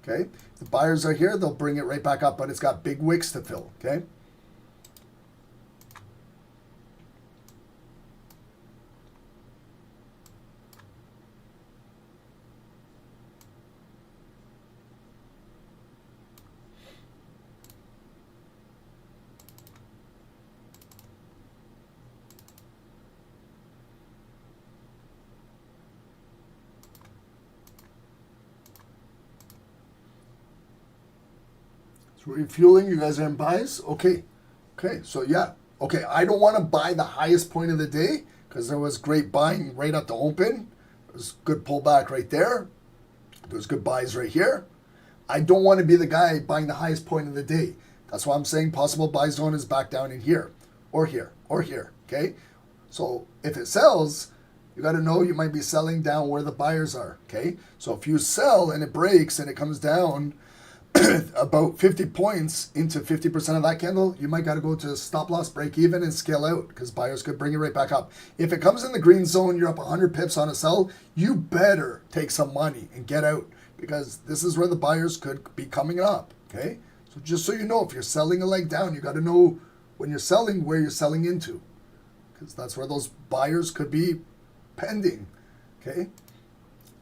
Okay, if the buyers are here, they'll bring it right back up, but it's got big wicks to fill. Okay. So refueling, you guys are in buys? Okay. Okay, so yeah. Okay, I don't want to buy the highest point of the day because there was great buying right at the open. There's good pullback right there. There's good buys right here. I don't want to be the guy buying the highest point of the day. That's why I'm saying possible buy zone is back down in here or here or here, okay? So if it sells, you got to know you might be selling down where the buyers are, okay? So if you sell and it breaks and it comes down about 50 points into 50% of that candle, you might got to go to stop loss, break even, and scale out because buyers could bring it right back up. If it comes in the green zone, you're up 100 pips on a sell, you better take some money and get out because this is where the buyers could be coming up, okay? So just so you know, if you're selling a leg down, you got to know when you're selling where you're selling into because that's where those buyers could be pending, okay?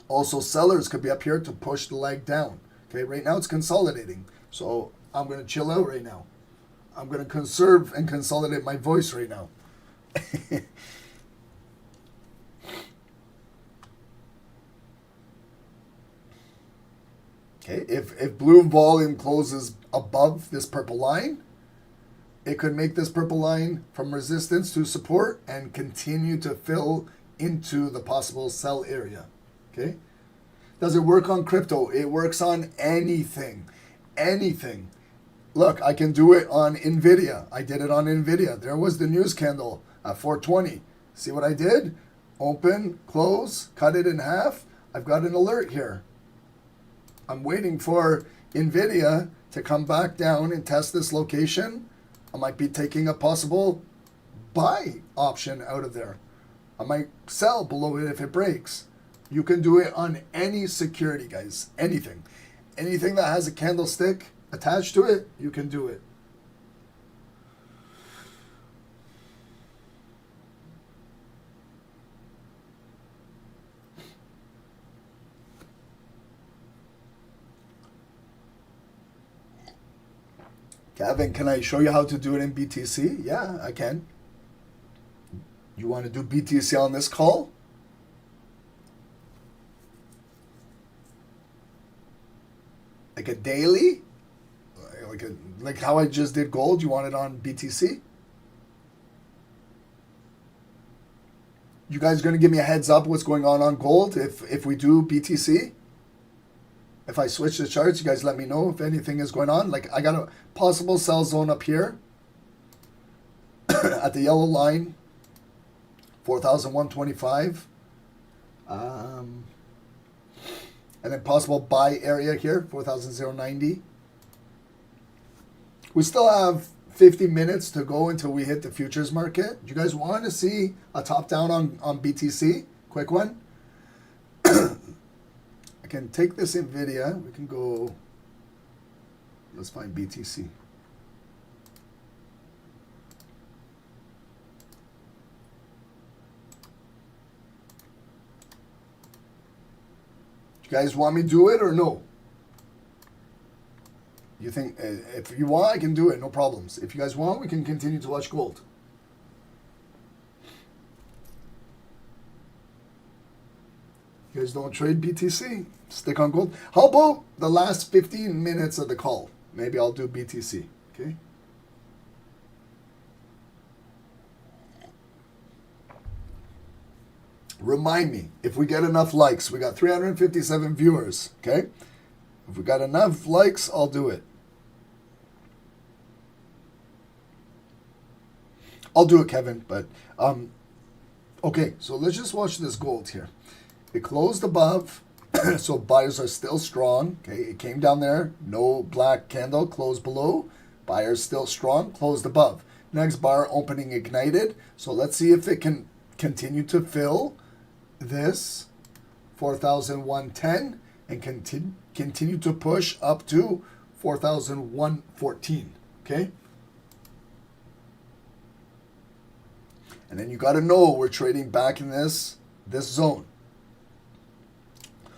Also, sellers could be up here to push the leg down. Okay, right now it's consolidating. So I'm going to chill out right now. I'm going to conserve and consolidate my voice right now. Okay, if blue volume closes above this purple line, it could make this purple line from resistance to support and continue to fill into the possible sell area. Okay. Does it work on crypto? It works on anything. Anything. Look, I can do it on NVIDIA. I did it on NVIDIA. There was the news candle at 420. See what I did? Open, close, cut it in half. I've got an alert here. I'm waiting for NVIDIA to come back down and test this location. I might be taking a possible buy option out of there. I might sell below it if it breaks. You can do it on any security, guys. Anything. Anything that has a candlestick attached to it, you can do it. Gavin, can I show you how to do it in BTC? Yeah, I can. You want to do BTC on this call? Like a daily? Like how I just did gold, you want it on BTC? You guys going to give me a heads up what's going on gold if we do BTC? If I switch the charts, you guys let me know if anything is going on. Like I got a possible sell zone up here at the yellow line, 4,125. And then possible buy area here, 4,090. We still have 50 minutes to go until we hit the futures market. Do you guys want to see a top down on BTC? Quick one. I can take this NVIDIA. We can go, let's find BTC. You guys want me to do it or no? You think if you want, I can do it, no problems. If you guys want, we can continue to watch gold. You guys don't trade BTC, stick on gold. How about the last 15 minutes of the call? Maybe I'll do BTC, okay? Remind me, if we get enough likes, we got 357 viewers, okay? If we got enough likes, I'll do it. I'll do it, Kevin, but, okay, so let's just watch this gold here. It closed above, so buyers are still strong, okay? It came down there, no black candle, closed below. Buyers still strong, closed above. Next bar opening ignited, so let's see if it can continue to fill this 4,110 and continue to push up to 4,114, okay? And then you got to know we're trading back in this zone.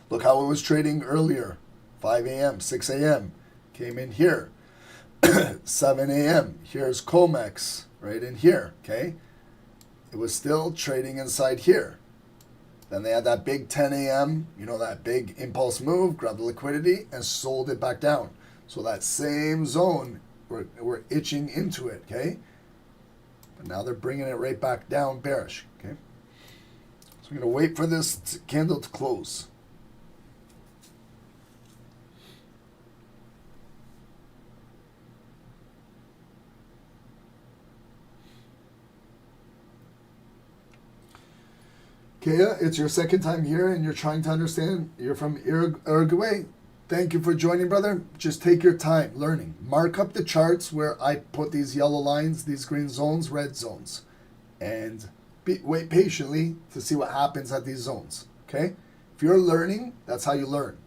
Look how it was trading earlier. 5 a.m., 6 a.m. Came in here. 7 a.m. Here's COMEX right in here, okay? It was still trading inside here. Then they had that big 10 a.m., you know, that big impulse move, grabbed the liquidity, and sold it back down. So that same zone, we're itching into it, okay? But now they're bringing it right back down bearish, okay? So we're going to wait for this candle to close. Kea, it's your second time here and you're trying to understand. You're from Uruguay. Thank you for joining, brother. Just take your time learning. Mark up the charts where I put these yellow lines, these green zones, red zones. And wait patiently to see what happens at these zones. Okay? If you're learning, that's how you learn.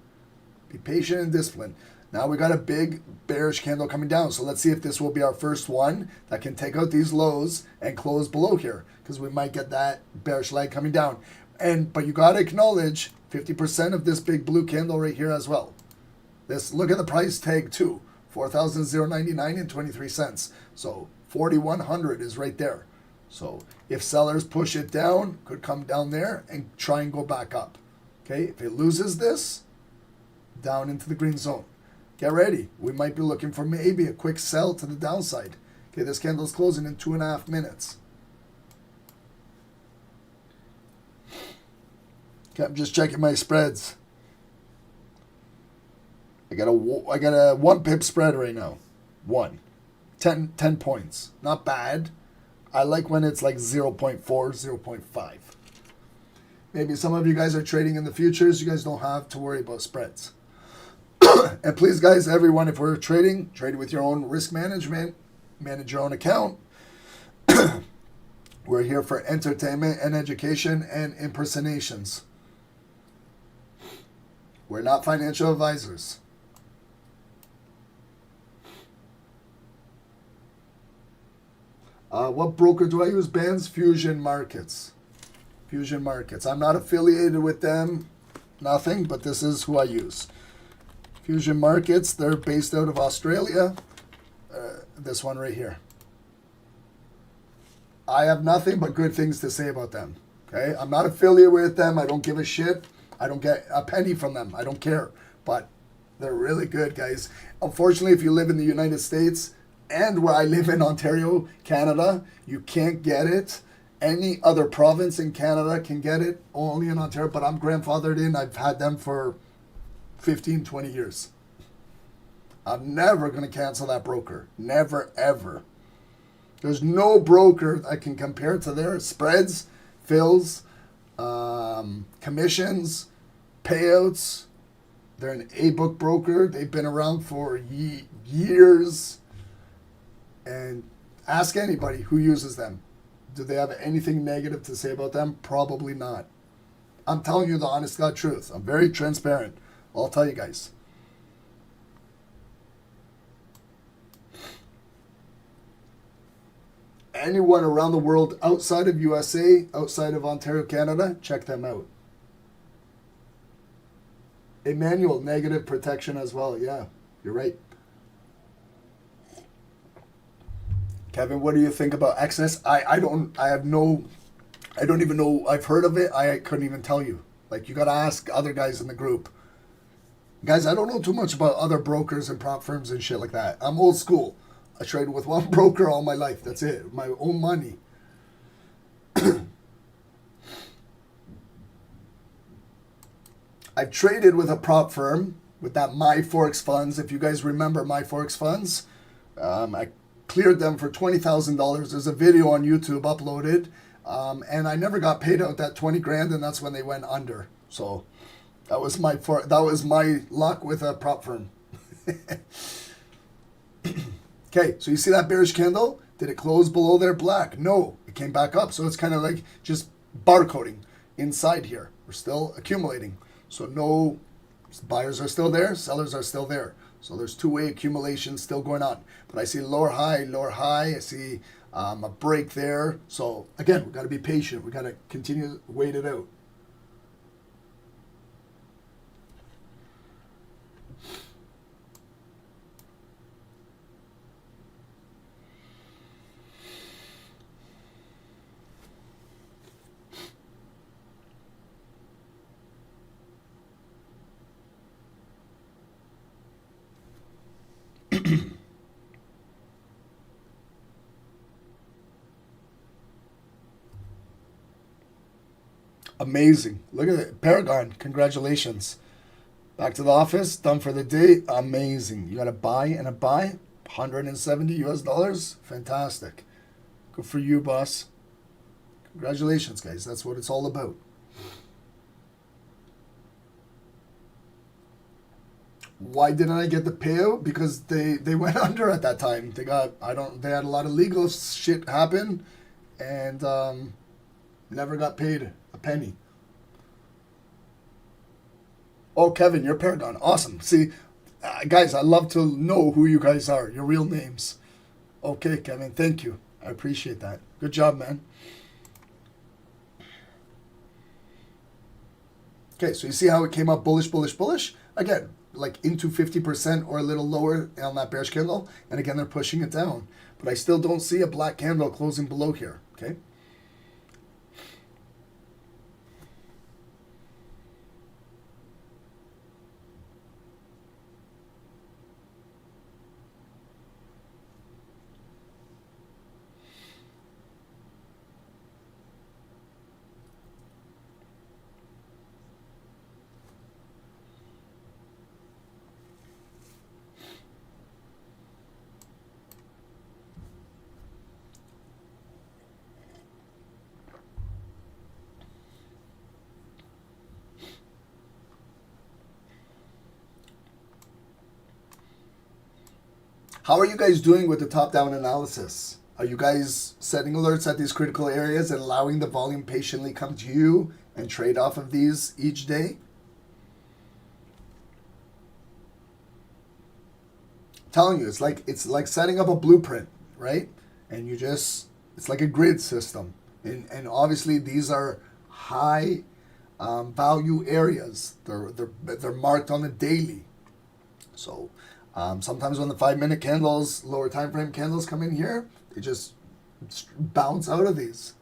Be patient and disciplined. Now we got a big bearish candle coming down. So let's see if this will be our first one that can take out these lows and close below here, because we might get that bearish leg coming down. But you got to acknowledge 50% of this big blue candle right here as well. Look at the price tag too, 4,099 and 23 cents. So 4,100 is right there. So if sellers push it down, could come down there and try and go back up. Okay, if it loses this, down into the green zone. Get ready. We might be looking for maybe a quick sell to the downside. Okay, this candle's closing in 2.5 minutes. Okay, I'm just checking my spreads. I got a 1 pip spread right now. 10 points. Not bad. I like when it's like 0.4, 0.5. Maybe some of you guys are trading in the futures. You guys don't have to worry about spreads. And please, guys, everyone, if we're trading, trade with your own risk management. Manage your own account. We're here for entertainment and education and impersonations. We're not financial advisors. What broker do I use? Bands Fusion Markets. Fusion Markets. I'm not affiliated with them. Nothing, but this is who I use. Fusion Markets. They're based out of Australia. This one right here. I have nothing but good things to say about them. Okay? I'm not affiliated with them. I don't give a shit. I don't get a penny from them. I don't care. But they're really good, guys. Unfortunately, if you live in the United States and where I live in Ontario, Canada, you can't get it. Any other province in Canada can get it, only in Ontario. But I'm grandfathered in. I've had them for 15, 20 years. I'm never going to cancel that broker. Never, ever. There's no broker that can compare to their spreads, fills, commissions, payouts. They're an A-book broker. They've been around for years. And ask anybody who uses them. Do they have anything negative to say about them? Probably not. I'm telling you the honest God truth. I'm very transparent. I'll tell you guys. Anyone around the world outside of USA, outside of Ontario, Canada, check them out. Emmanuel, negative protection as well. Yeah, you're right. Kevin, what do you think about XNS? I don't even know. I've heard of it. I couldn't even tell you. Like, you got to ask other guys in the group. Guys, I don't know too much about other brokers and prop firms and shit like that. I'm old school. I traded with one broker all my life. That's it. My own money. I've traded with a prop firm with that MyForex funds. If you guys remember MyForex funds, I cleared them for $20,000. There's a video on YouTube uploaded, and I never got paid out that 20 grand, and that's when they went under. So that was my luck with a prop firm. Okay, so you see that bearish candle? Did it close below there black? No, it came back up. So it's kind of like just barcoding inside here. We're still accumulating. So no, buyers are still there, sellers are still there. So there's two-way accumulation still going on. But I see lower high. I see a break there. So again, we got to be patient. We got to continue to wait it out. Amazing. Look at it. Paragon, congratulations. Back to the office, done for the day. Amazing. You got a buy and a buy. 170 US dollars. Fantastic. Good for you, boss. Congratulations, guys. That's what it's all about. Why didn't I get the payout? Because they went under at that time. They had a lot of legal shit happen, and never got paid a penny. Oh, Kevin, you're Paragon. Awesome. See, guys, I love to know who you guys are, your real names. Okay, Kevin, thank you. I appreciate that. Good job, man. Okay, so you see how it came up bullish, bullish, bullish? Again, like into 50% or a little lower on that bearish candle. And again, they're pushing it down. But I still don't see a black candle closing below here, okay? How are you guys doing with the top-down analysis? Are you guys setting alerts at these critical areas and allowing the volume patiently come to you and trade off of these each day? I'm telling you, it's like setting up a blueprint, right? And it's like a grid system. And obviously these are high value areas. They're marked on the daily. So sometimes when the 5-minute candles, lower time frame candles come in here, they just bounce out of these.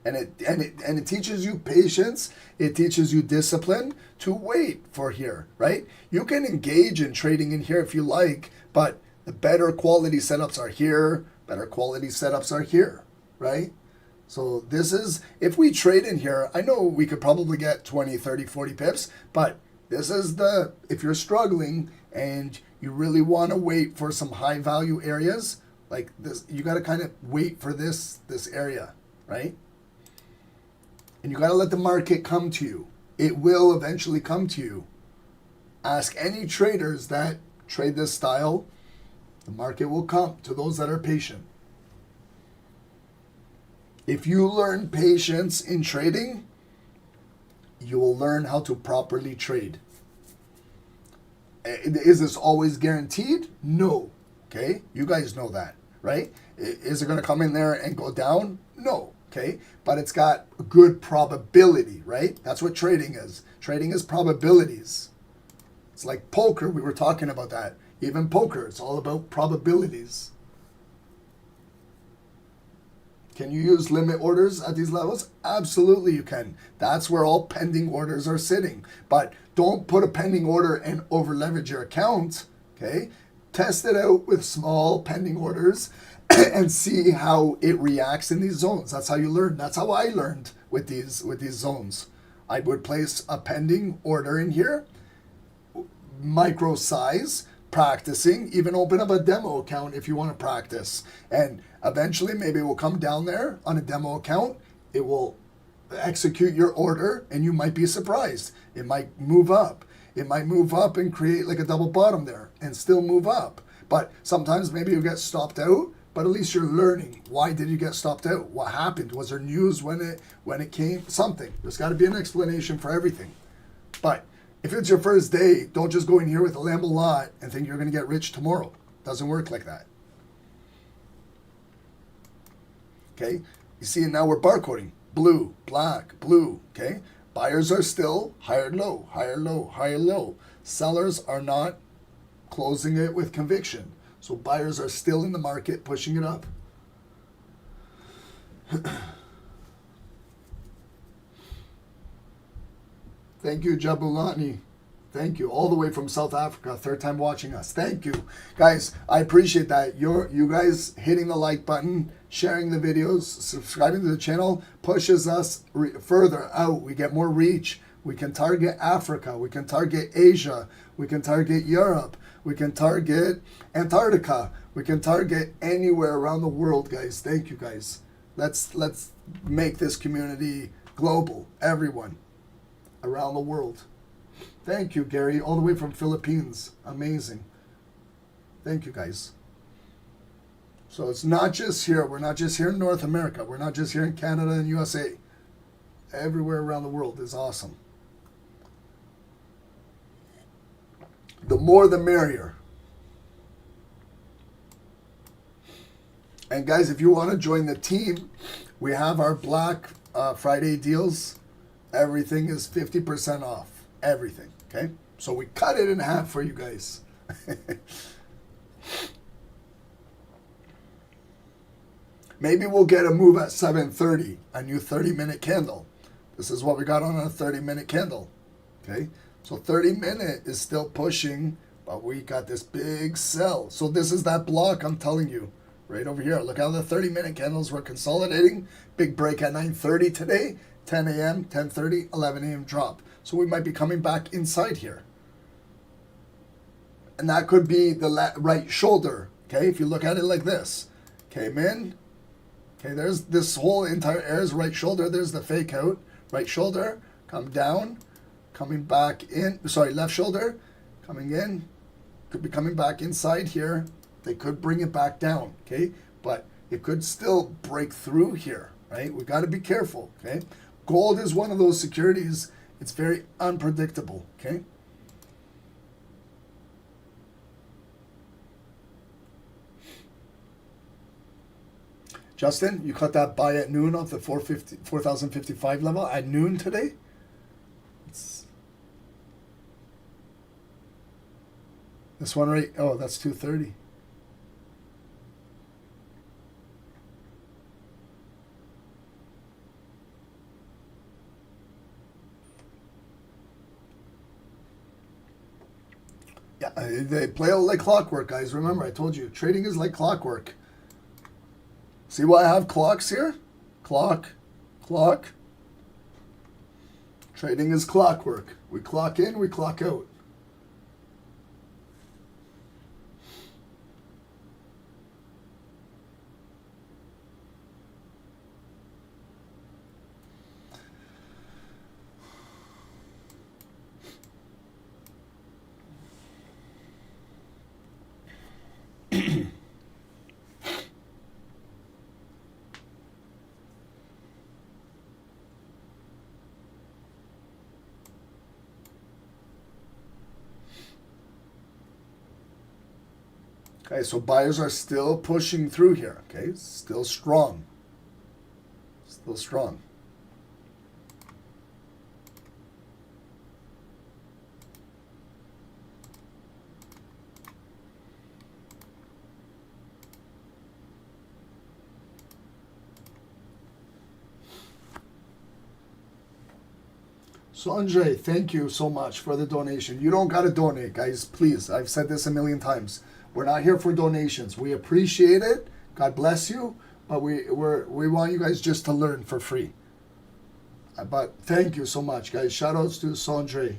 And it teaches you patience. It teaches you discipline to wait for here, right? You can engage in trading in here if you like, but the better quality setups are here, better quality setups are here, right? So this is, if we trade in here, I know we could probably get 20, 30, 40 pips, but this is if you're struggling and you really want to wait for some high value areas like this, you got to kind of wait for this area, right? And you got to let the market come to you. It will eventually come to you. Ask any traders that trade this style. The market will come to those that are patient. If you learn patience in trading, you will learn how to properly trade. Is this always guaranteed? No. Okay? You guys know that, right? Is it going to come in there and go down? No. Okay? But it's got a good probability, right? That's what trading is. Trading is probabilities. It's like poker. We were talking about that. Even poker, it's all about probabilities. Can you use limit orders at these levels? Absolutely you can. That's where all pending orders are sitting. But don't put a pending order and over leverage your account. Okay? Test it out with small pending orders and see how it reacts in these zones. That's how you learn. That's how I learned with these zones. I would place a pending order in here, micro size, practicing, even open up a demo account if you want to practice. And eventually maybe it will come down there on a demo account. It will execute your order and you might be surprised. It might move up. It might move up and create like a double bottom there and still move up. But sometimes maybe you get stopped out, but at least you're learning. Why did you get stopped out? What happened? Was there news when it came? Something. There's got to be an explanation for everything. But if it's your first day, don't just go in here with a Lambo lot and think you're going to get rich tomorrow. Doesn't work like that. Okay? You see, now we're barcoding. Blue, black, blue. Okay? Buyers are still higher low, higher low, higher low. Sellers are not closing it with conviction. So buyers are still in the market pushing it up. Thank you, Jabulani. Thank you. All the way from South Africa. Third time watching us. Thank you. Guys, I appreciate that. You guys hitting the like button, sharing the videos, subscribing to the channel pushes us further out. We get more reach. We can target Africa. We can target Asia. We can target Europe. We can target Antarctica. We can target anywhere around the world, guys. Thank you, guys. Let's make this community global. Everyone around the world. Thank you, Gary, all the way from Philippines. Amazing. Thank you, guys. So it's not just here. We're not just here in North America. We're not just here in Canada and USA. Everywhere around the world is awesome. The more the merrier. And guys, if you want to join the team, we have our Black Friday deals. Everything is 50% off. Everything. Okay? So we cut it in half for you guys. Maybe we'll get a move at 7:30, a new 30-minute candle. This is what we got on a 30-minute candle. Okay? So 30-minute is still pushing, but we got this big sell. So this is that block I'm telling you. Right over here. Look how the 30-minute candles were consolidating. Big break at 9:30 today. 10 a.m., 10:30, 11 a.m. drop. So we might be coming back inside here. And that could be the right shoulder. Okay, if you look at it like this. Came in. Okay, there's this whole entire area's right shoulder. There's the fake out. Right shoulder. Come down. Coming back in. Sorry, left shoulder. Coming in. Could be coming back inside here. They could bring it back down. Okay, but it could still break through here. Right? We got to be careful. Okay. Gold is one of those securities. It's very unpredictable, okay? Justin, you caught that buy at noon off the 4,055 level at noon today? This one right, oh, that's 230. Yeah, they play out like clockwork, guys. Remember, I told you, trading is like clockwork. See why I have clocks here? Clock, clock. Trading is clockwork. We clock in, we clock out. Okay, so buyers are still pushing through here. Okay, still strong. Still strong. So Andre, thank you so much for the donation. You don't gotta donate, guys. Please, I've said this a million times. We're not here for donations. We appreciate it. God bless you, but we want you guys just to learn for free. But thank you so much, guys. Shout outs to Sondre.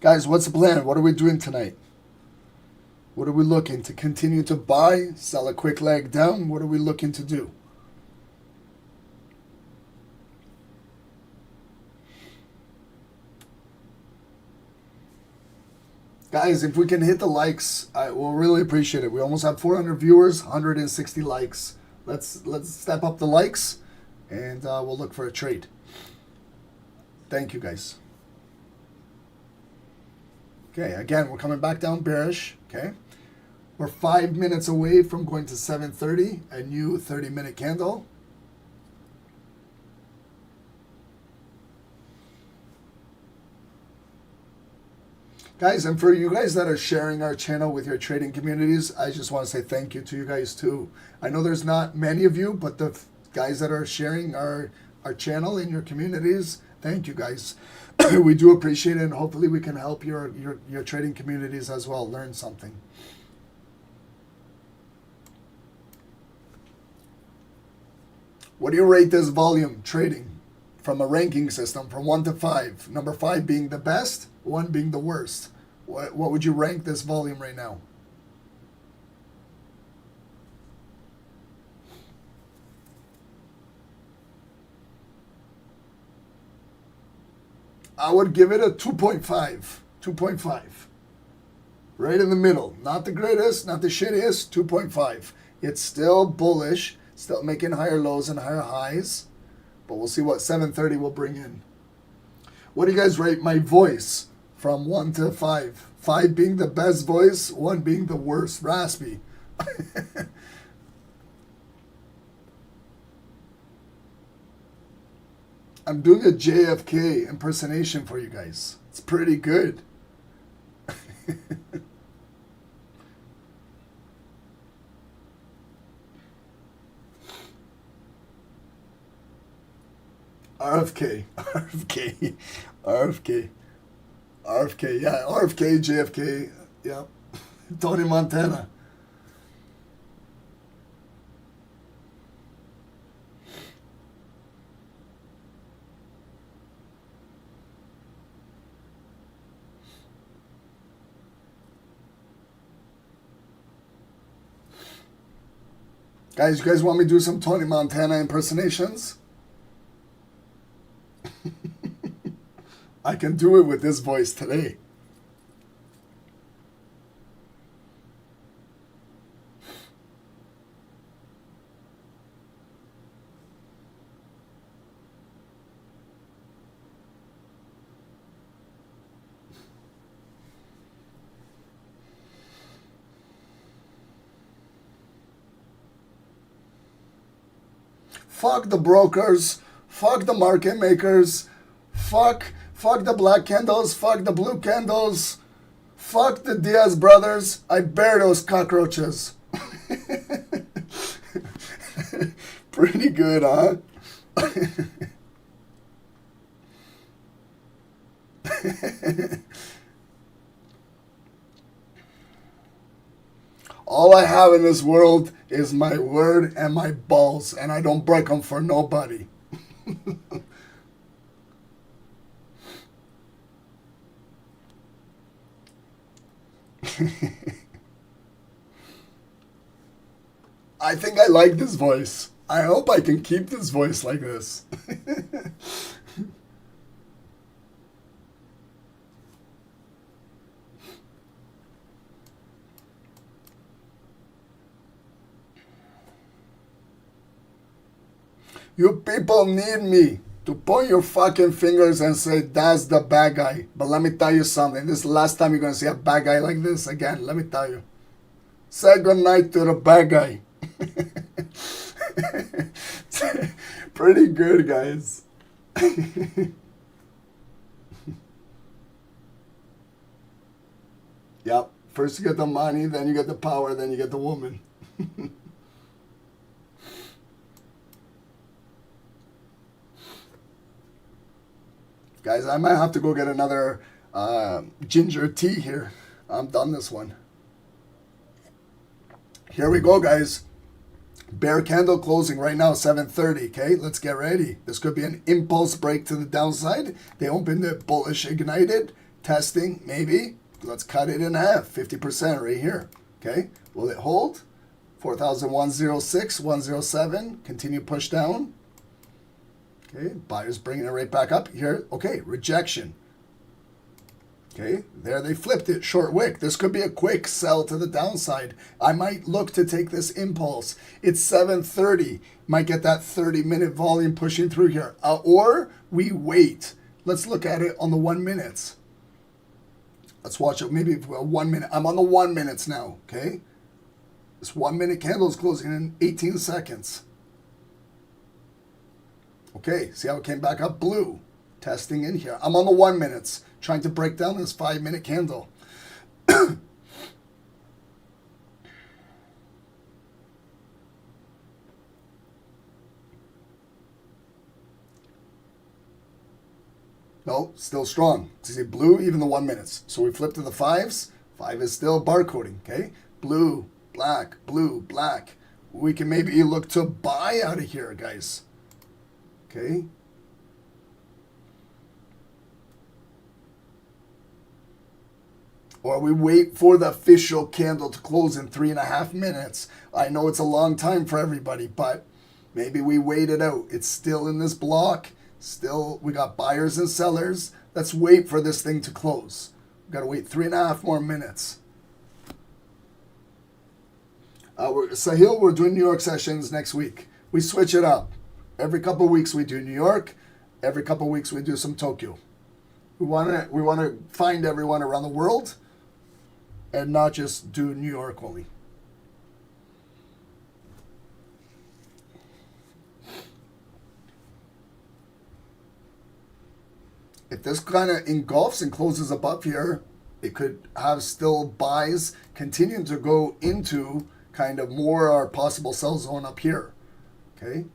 Guys, what's the plan? What are we doing tonight? What are we looking to continue to buy, sell a quick leg down? What are we looking to do? Guys, if we can hit the likes, I will really appreciate it. We almost have 400 viewers, 160 likes. Let's step up the likes, and we'll look for a trade. Thank you, guys. Okay, again, we're coming back down bearish, okay? We're 5 minutes away from going to 7:30, a new 30-minute candle. Guys, and for you guys that are sharing our channel with your trading communities, I just want to say thank you to you guys too. I know there's not many of you, but the guys that are sharing our channel in your communities, thank you guys. We do appreciate it, and hopefully we can help your trading communities as well learn something. What do you rate this volume trading from a ranking system from 1 to 5? Number 5 being the best, 1 being the worst. What would you rank this volume right now? I would give it a 2.5. 2.5. Right in the middle. Not the greatest, not the shittiest, 2.5. It's still bullish, still making higher lows and higher highs. But we'll see what 7:30 will bring in. What do you guys rate my voice from 1 to 5? 5 being the best voice, 1 being the worst, raspy. I'm doing a JFK impersonation for you guys. It's pretty good. RFK, RFK, RFK, RFK, yeah, RFK, JFK, yeah, Tony Montana. Guys, you guys want me to do some Tony Montana impersonations? I can do it with this voice today. Fuck the brokers, fuck the market makers, fuck the black candles, fuck the blue candles, fuck the Diaz brothers. I bear those cockroaches. Pretty good, huh? All I have in this world is my word and my balls, and I don't break them for nobody. I think I like this voice. I hope I can keep this voice like this. You people need me to point your fucking fingers and say, that's the bad guy. But let me tell you something. This is the last time you're going to see a bad guy like this again. Let me tell you. Say goodnight to the bad guy. Pretty good, guys. Yep. First you get the money, then you get the power, then you get the woman. Guys, I might have to go get another ginger tea here. I'm done this one. Here we go, guys. Bear candle closing right now, 7:30. Okay, let's get ready. This could be an impulse break to the downside. They opened it bullish ignited. Testing, maybe. Let's cut it in half, 50% right here. Okay, will it hold? 4,106, 107. Continue push down. Okay, buyers bringing it right back up here. Okay, rejection. Okay, there they flipped it, short wick. This could be a quick sell to the downside. I might look to take this impulse. It's 7:30. Might get that 30-minute volume pushing through here. Or we wait. Let's look at it on the 1 minutes. Let's watch it maybe for 1 minute. I'm on the 1 minutes now, okay? This 1 minute candle is closing in 18 seconds. Okay, see how it came back up? Blue. Testing in here. I'm on the 1 minutes, trying to break down this 5 minute candle. No, still strong. See blue, even the 1 minutes. So we flip to the fives. 5 is still barcoding, okay? Blue, black, blue, black. We can maybe look to buy out of here, guys. Okay? Or we wait for the official candle to close in 3.5 minutes. I know it's a long time for everybody, but maybe we wait it out. It's still in this block. Still, we got buyers and sellers. Let's wait for this thing to close. We've got to wait 3.5 more minutes. Sahil, we're doing New York sessions next week. We switch it up. Every couple of weeks we do New York. Every couple of weeks we do some Tokyo. We want to find everyone around the world and not just do New York only. If this kind of engulfs and closes above here, it could have still buys continuing to go into kind of more our possible sell zone up here. Okay.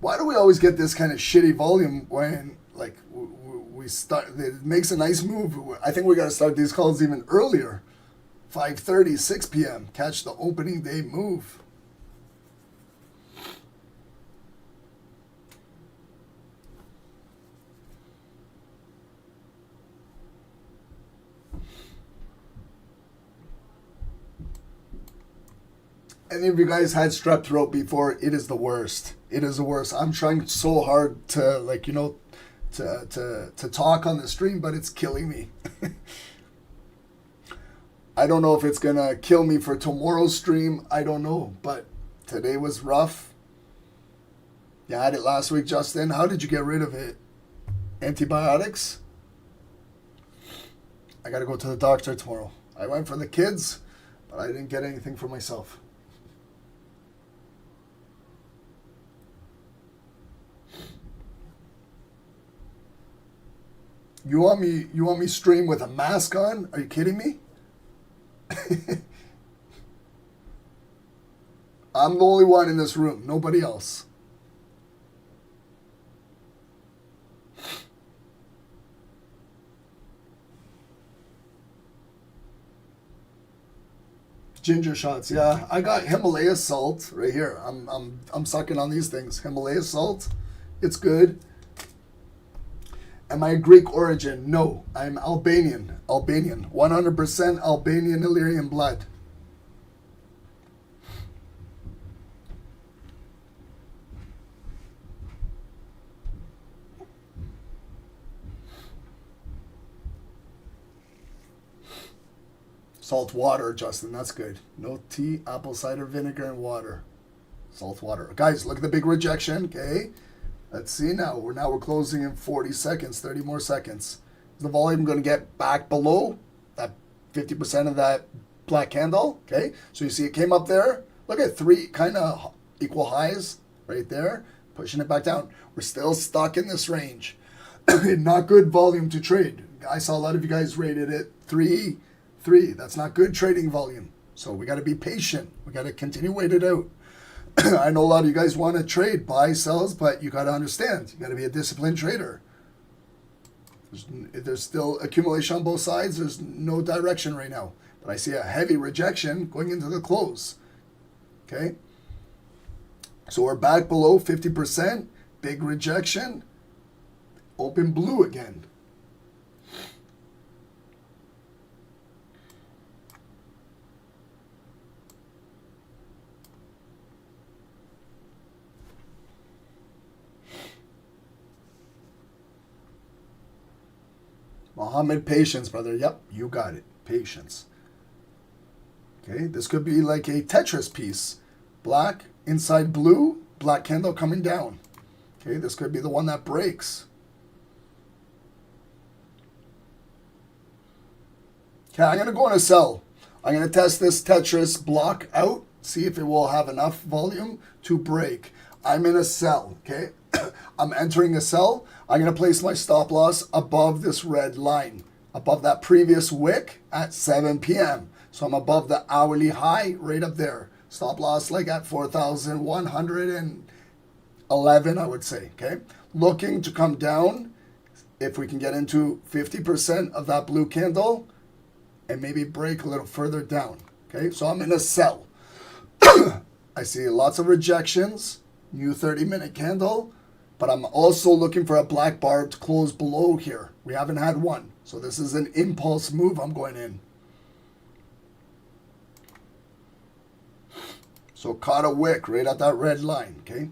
Why do we always get this kind of shitty volume when like we start? It makes a nice move. I think we got to start these calls even earlier. 5:30, 6 p.m. Catch the opening day move. Any of you guys had strep throat before? It is the worst. It is the worst. I'm trying so hard to to talk on the stream, but it's killing me. I don't know if it's gonna kill me for tomorrow's stream. I don't know, but today was rough. You had it last week, Justin. How did you get rid of it? Antibiotics? I gotta go to the doctor tomorrow. I went for the kids, but I didn't get anything for myself. You want me stream with a mask on? Are you kidding me? I'm the only one in this room, nobody else. Ginger shots, yeah. I got Himalaya salt right here. I'm sucking on these things. Himalaya salt, it's good. Am I Greek origin? No, I'm Albanian. 100% Albanian Illyrian blood. Salt water, Justin, that's good. No tea, apple cider vinegar, and water. Salt water. Guys, look at the big rejection, okay? Let's see now. We're closing in 40 seconds, 30 more seconds. Is the volume going to get back below that 50% of that black candle? Okay, so you see it came up there. Look at 3 kind of equal highs right there, pushing it back down. We're still stuck in this range. Not good volume to trade. I saw a lot of you guys rated it 3. That's not good trading volume. So we got to be patient. We got to continue wait it out. I know a lot of you guys want to trade, buy, sells, but you got to understand. You got to be a disciplined trader. There's still accumulation on both sides. There's no direction right now. But I see a heavy rejection going into the close. Okay? So we're back below 50%. Big rejection. Open blue again. Mohammed, patience, brother. Yep, you got it. Patience. Okay, this could be like a Tetris piece. Black, inside blue, black candle coming down. Okay, this could be the one that breaks. Okay, I'm going to go on a sell. I'm going to test this Tetris block out, see if it will have enough volume to break. I'm in a sell, okay? I'm entering a sell. I'm going to place my stop loss above this red line, above that previous wick at 7 p.m. So I'm above the hourly high right up there. Stop loss like at 4,111, I would say, okay? Looking to come down, if we can get into 50% of that blue candle and maybe break a little further down, okay? So I'm in a sell. I see lots of rejections, new 30-minute candle, but I'm also looking for a black bar to close below here. We haven't had one. So this is an impulse move I'm going in. So caught a wick right at that red line, okay?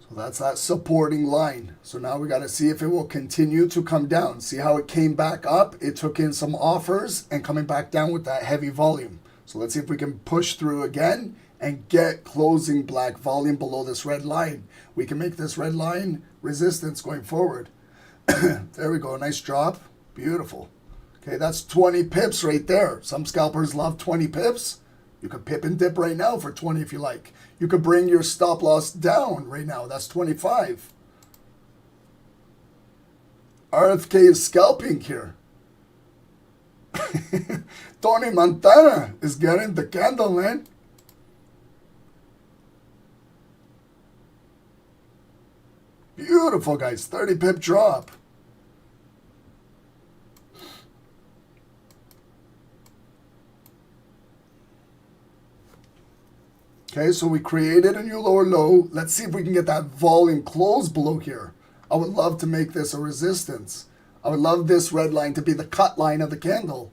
So that's that supporting line. So now we got to see if it will continue to come down. See how it came back up? It took in some offers and coming back down with that heavy volume. So let's see if we can push through again and get closing black volume below this red line. We can make this red line resistance going forward. There we go. Nice drop. Beautiful. Okay, that's 20 pips right there. Some scalpers love 20 pips. You could pip and dip right now for 20 if you like. You could bring your stop loss down right now. That's 25. RFK is scalping here. Tony Montana is getting the candle, man. Beautiful, guys. 30 pip drop. Okay, so we created a new lower low. Let's see if we can get that volume close below here. I would love to make this a resistance. I would love this red line to be the cut line of the candle.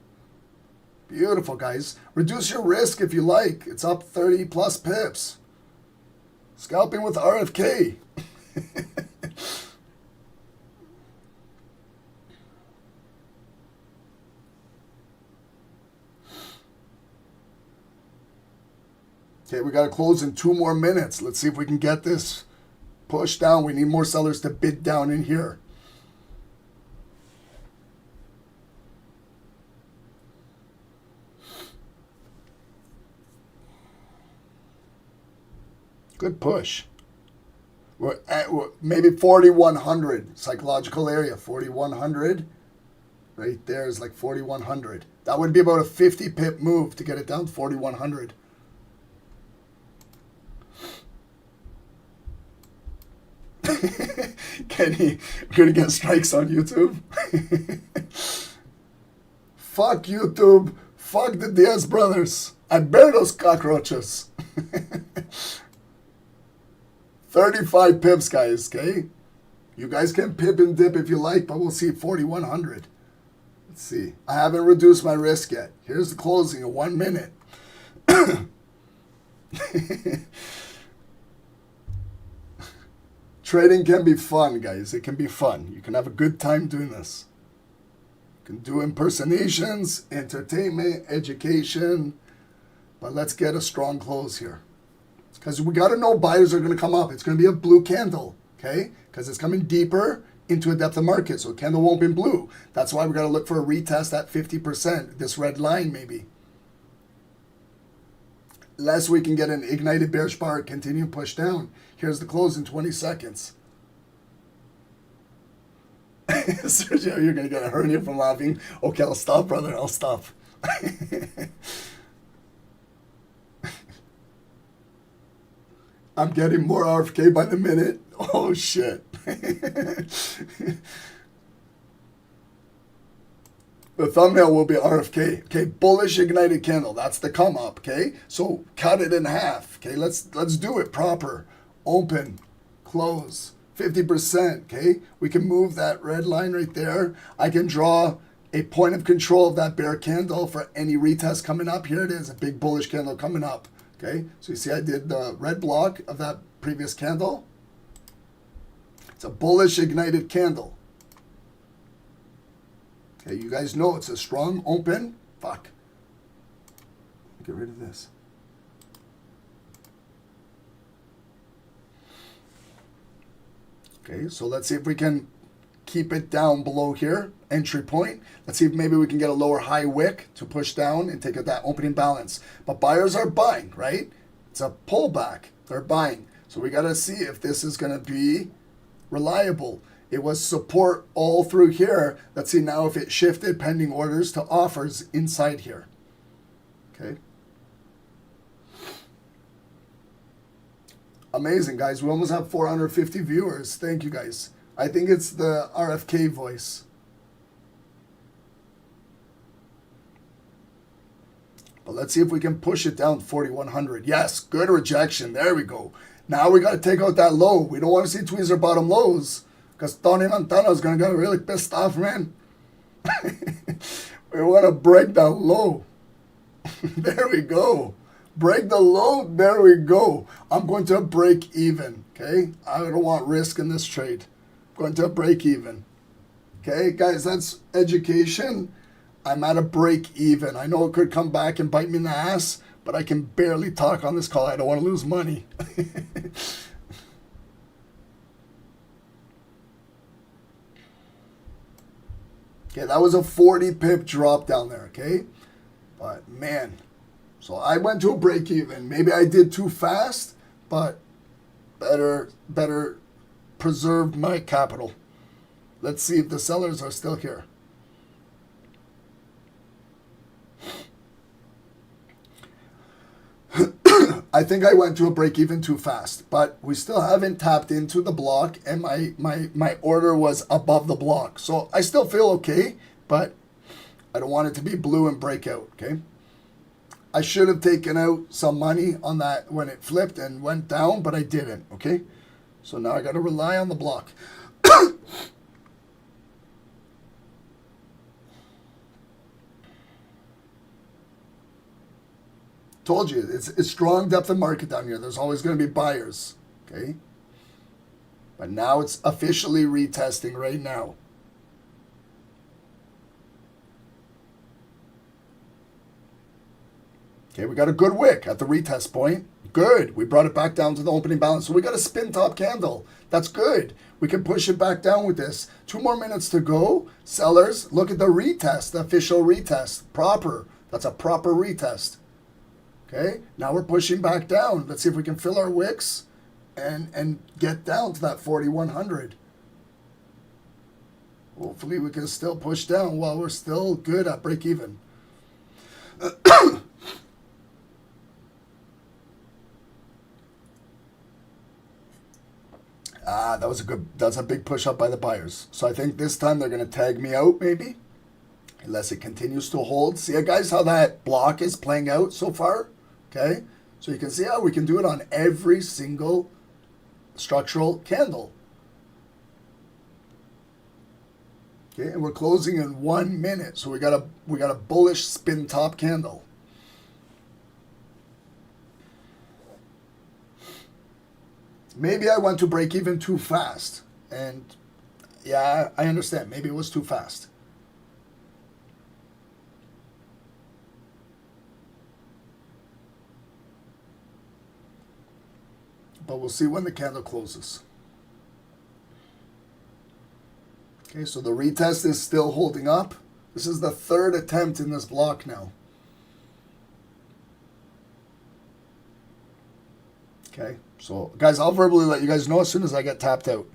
Beautiful, guys. Reduce your risk if you like. It's up 30 plus pips. Scalping with RFK. Okay, we got to close in 2 more minutes. Let's see if we can get this pushed down. We need more sellers to bid down in here. Good push. We're at maybe 4,100 psychological area. 4,100 right there is like 4,100. That would be about a 50 pip move to get it down to 4,100. Kenny, we're gonna get strikes on YouTube. Fuck YouTube. Fuck the Diaz brothers. I bear those cockroaches. 35 pips, guys, okay? You guys can pip and dip if you like, but we'll see 4,100. Let's see. I haven't reduced my risk yet. Here's the closing in 1 minute. Trading can be fun, guys. It can be fun. You can have a good time doing this. You can do impersonations, entertainment, education. But let's get a strong close here. Because we got to know buyers are going to come up. It's going to be a blue candle, okay? Because it's coming deeper into a depth of market. So the candle won't be blue. That's why we got to look for a retest at 50%. This red line, maybe. unless we can get an ignited bearish bar, continue push down. Here's the close in 20 seconds. Sergio, you're going to get a hernia from laughing. Okay, I'll stop, brother. I'll stop. I'm getting more RFK by the minute. Oh, shit. The thumbnail will be RFK. Okay, bullish ignited candle. That's the come up. Okay, so cut it in half. Okay, let's do it proper. Open, close, 50%. Okay, we can move that red line right there. I can draw a point of control of that bear candle for any retest coming up. Here it is, a big bullish candle coming up. Okay, so you see I did the red block of that previous candle. It's a bullish ignited candle. Okay, you guys know it's a strong open. Fuck. Get rid of this. Okay, so let's see if we can keep it down below here. Entry point. Let's see if maybe we can get a lower high wick to push down and take out that opening balance. But buyers are buying, right? It's a pullback. They're buying. So we got to see if this is going to be reliable. It was support all through here. Let's see now if it shifted pending orders to offers inside here. Okay. Amazing, guys. We almost have 450 viewers. Thank you, guys. I think it's the RFK voice. But let's see if we can push it down to 4,100. Yes, good rejection. There we go. Now we got to take out that low. We don't want to see tweezer bottom lows because Tony Montana is going to get really pissed off, man. We want to break that low. There we go. Break the low. There we go. I'm going to break even. Okay. I don't want risk in this trade. I'm going to break even. Okay, guys, that's education. I'm at a break even. I know it could come back and bite me in the ass, but I can barely talk on this call. I don't want to lose money. Okay, that was a 40 pip drop down there, okay? But man, so I went to a break even. Maybe I did too fast, but better preserved my capital. Let's see if the sellers are still here. I think I went to a break even too fast, but we still haven't tapped into the block, and my order was above the block. So I still feel okay, but I don't want it to be blue and break out, okay? I should have taken out some money on that when it flipped and went down, but I didn't, okay? So now I got to rely on the block. Told you, it's strong depth of market down here. There's always going to be buyers, okay? But now it's officially retesting right now. Okay, we got a good wick at the retest point. Good. We brought it back down to the opening balance. So we got a spin top candle. That's good. We can push it back down with this. 2 more minutes to go. Sellers, look at the retest, the official retest. Proper. That's a proper retest. Okay, now we're pushing back down. Let's see if we can fill our wicks and get down to that 4,100. Hopefully we can still push down while we're still good at break even. That's a big push up by the buyers. So I think this time they're going to tag me out maybe, unless it continues to hold. See, guys, how that block is playing out so far? Okay, so you can see how we can do it on every single structural candle. Okay, and we're closing in 1 minute, so we got a bullish spin top candle. Maybe I went to break even too fast, and yeah, I understand. Maybe it was too fast. But we'll see when the candle closes. Okay, so the retest is still holding up. This is the 3rd attempt in this block now. Okay, so guys, I'll verbally let you guys know as soon as I get tapped out.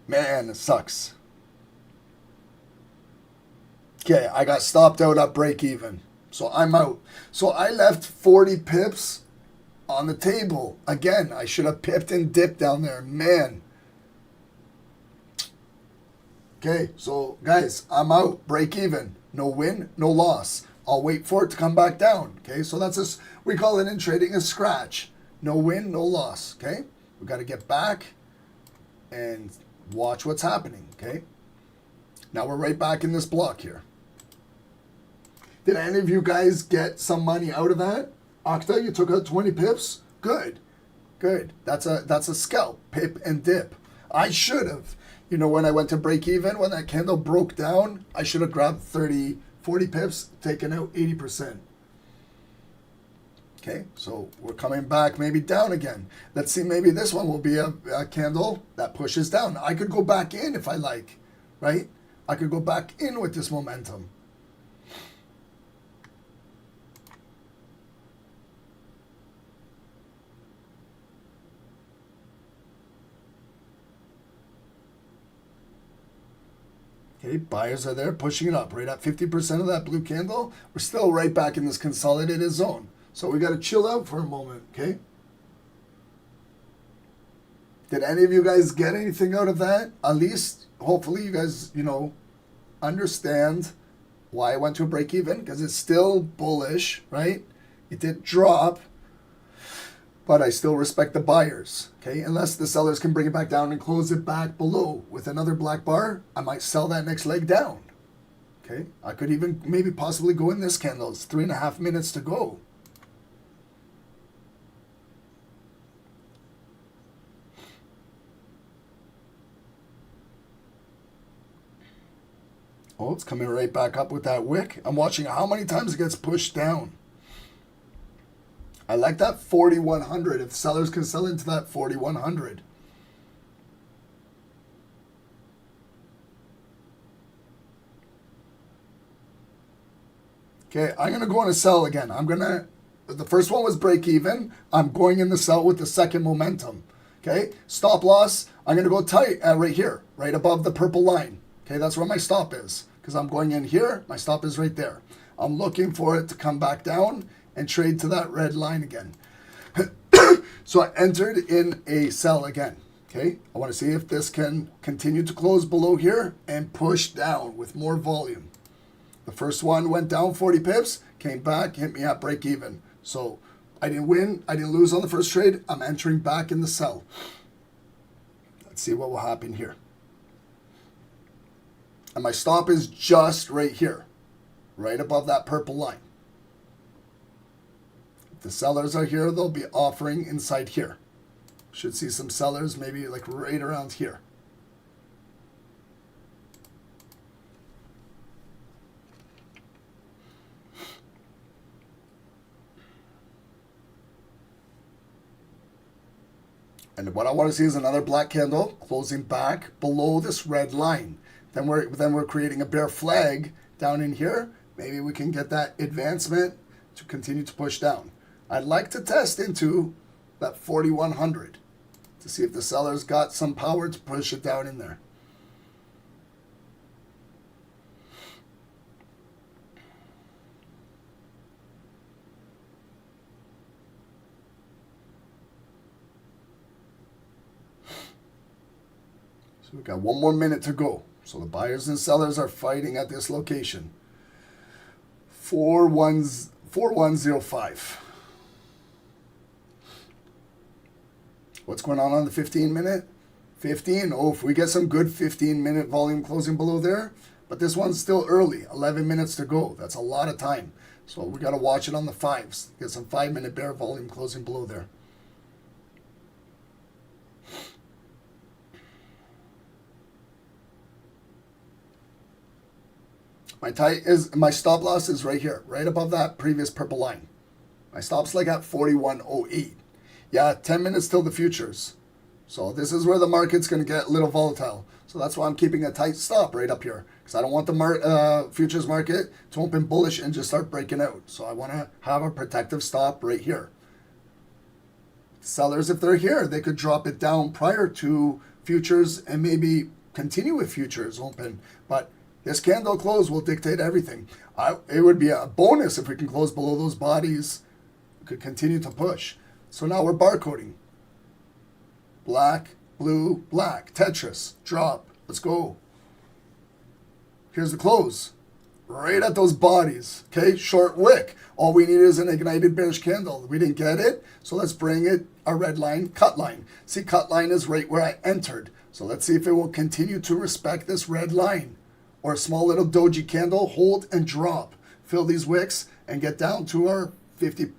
Man, it sucks. Okay, I got stopped out at break even. So I'm out. So I left 40 pips on the table. Again, I should have pipped and dipped down there. Man. Okay, so guys, I'm out. Break even. No win, no loss. I'll wait for it to come back down. Okay, so that's a, we call it in trading a scratch. No win, no loss. Okay, we got to get back and watch what's happening. Okay, now we're right back in this block here. Did any of you guys get some money out of that? Octa, you took out 20 pips? Good. Good. That's a scalp, pip and dip. I should have. You know, when I went to break even, when that candle broke down, I should have grabbed 30, 40 pips, taken out 80%. Okay, so we're coming back maybe down again. Let's see, maybe this one will be a candle that pushes down. I could go back in if I like, right? I could go back in with this momentum. Okay, buyers are there pushing it up right at 50% of that blue candle. We're still right back in this consolidated zone. So we got to chill out for a moment, okay? Did any of you guys get anything out of that? At least, hopefully you guys, you know, understand why I went to a break even, because it's still bullish, right? It did drop, but I still respect the buyers, okay? Unless the sellers can bring it back down and close it back below with another black bar, I might sell that next leg down, okay? I could even maybe possibly go in this candle. It's 3.5 minutes to go. Oh, it's coming right back up with that wick. I'm watching how many times it gets pushed down. I like that 4,100. If sellers can sell into that 4,100. Okay, I'm going to go on a sell again. The first one was break even. I'm going in the sell with the second momentum. Okay, stop loss. I'm going to go tight right here, right above the purple line. Okay, that's where my stop is. Because I'm going in here, my stop is right there. I'm looking for it to come back down and trade to that red line again. So I entered in a sell again. Okay, I want to see if this can continue to close below here and push down with more volume. The first one went down 40 pips, came back, hit me at break even. So I didn't win, I didn't lose on the first trade. I'm entering back in the sell. Let's see what will happen here. And my stop is just right here, right above that purple line. If the sellers are here, they'll be offering inside here. Should see some sellers maybe like right around here. And what I want to see is another black candle closing back below this red line. Then we're creating a bear flag down in here. Maybe we can get that advancement to continue to push down. I'd like to test into that 4,100 to see if the sellers got some power to push it down in there. So we've got 1 more minute to go. So the buyers and sellers are fighting at this location. 4105. What's going on the 15-minute? 15. Oh, if we get some good 15-minute volume closing below there. But this one's still early. 11 minutes to go. That's a lot of time. So we got to watch it on the 5s. Get some 5-minute bear volume closing below there. My stop loss is right here, right above that previous purple line. My stop's like at 4108. Yeah, 10 minutes till the futures. So this is where the market's going to get a little volatile. So that's why I'm keeping a tight stop right up here. Because I don't want the futures market to open bullish and just start breaking out. So I want to have a protective stop right here. sellers, if they're here, they could drop it down prior to futures and maybe continue with futures open. But this candle close will dictate everything. It would be a bonus if we can close below those bodies. We could continue to push. So now we're barcoding. Black, blue, black. Tetris. Drop. Let's go. Here's the close. Right at those bodies. Okay, short wick. All we need is an ignited bearish candle. We didn't get it, so let's bring it a red line, cut line. See, cut line is right where I entered. So let's see if it will continue to respect this red line. Or a small little doji candle, hold and drop. Fill these wicks and get down to our 50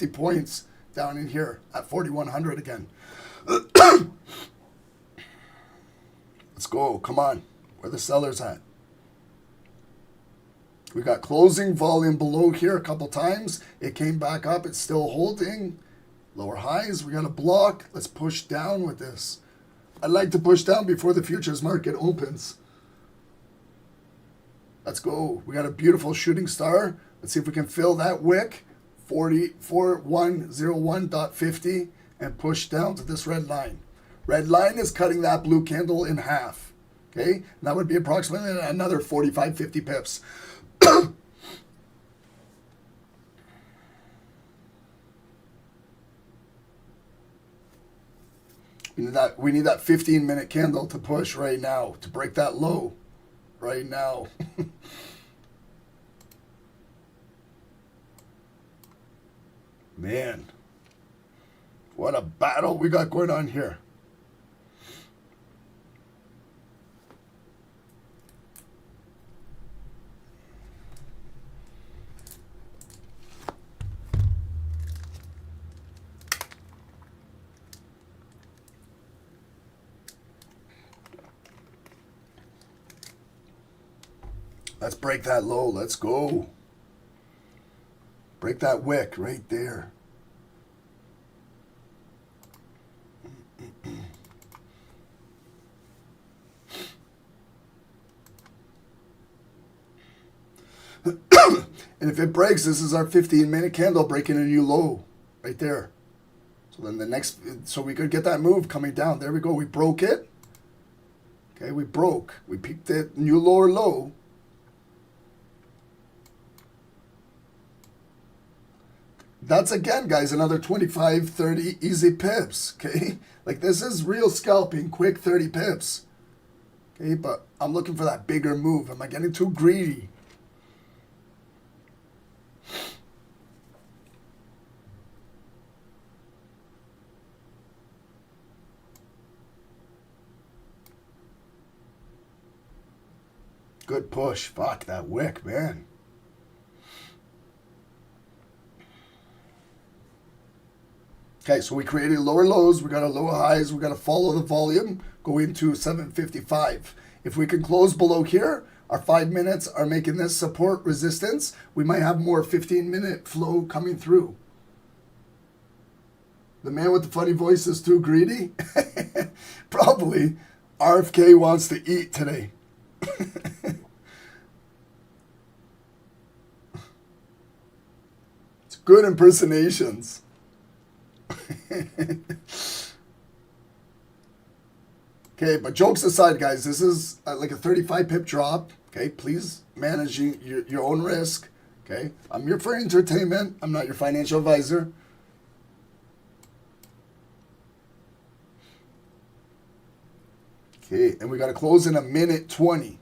points down in here at 4,100 again. Let's go, come on. Where the sellers at? We got closing volume below here a couple times. It came back up. It's still holding. Lower highs. We got a block. Let's push down with this. I'd like to push down before the futures market opens. Let's go. We got a beautiful shooting star. Let's see if we can fill that wick. 4101.50 and push down to this red line. Red line is cutting that blue candle in half. Okay? And that would be approximately another 45, 50 pips. We need that 15-minute candle to push right now, to break that low right now. Man, what a battle we got going on here. Let's break that low. Let's go. Break that wick right there. And if it breaks, this is our 15-minute candle breaking a new low right there. So then the next, so we could get that move coming down. There we go. We broke it. Okay, we broke. We peaked it, new lower low. That's, again, guys, another 25, 30 easy pips, okay? Like, this is real scalping, quick 30 pips. Okay, but I'm looking for that bigger move. Am I getting too greedy? Good push. Fuck, that wick, man. Okay, so we created lower lows, we got a lower highs, we got to follow the volume, go into 755. If we can close below here, our 5 minutes are making this support resistance. We might have more 15-minute flow coming through. The man with the funny voice is too greedy? Probably. RFK wants to eat today. It's good impersonations. Okay, but jokes aside, guys, this is like a 35 pip drop. Okay, please manage your own risk. Okay, I'm here for entertainment. I'm not your financial advisor. Okay, and we got to close in a minute 20.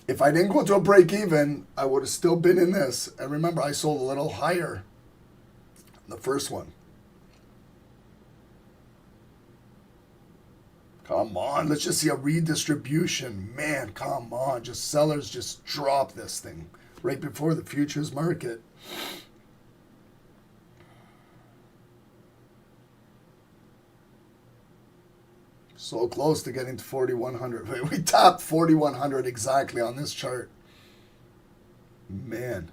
If I didn't go to a break even, I would have still been in this. And remember, I sold a little higher the first one. Come on, let's just see a redistribution. Man, come on. Just sellers just drop this thing right before the futures market. So close to getting to 4,100. We tapped 4,100 exactly on this chart. Man.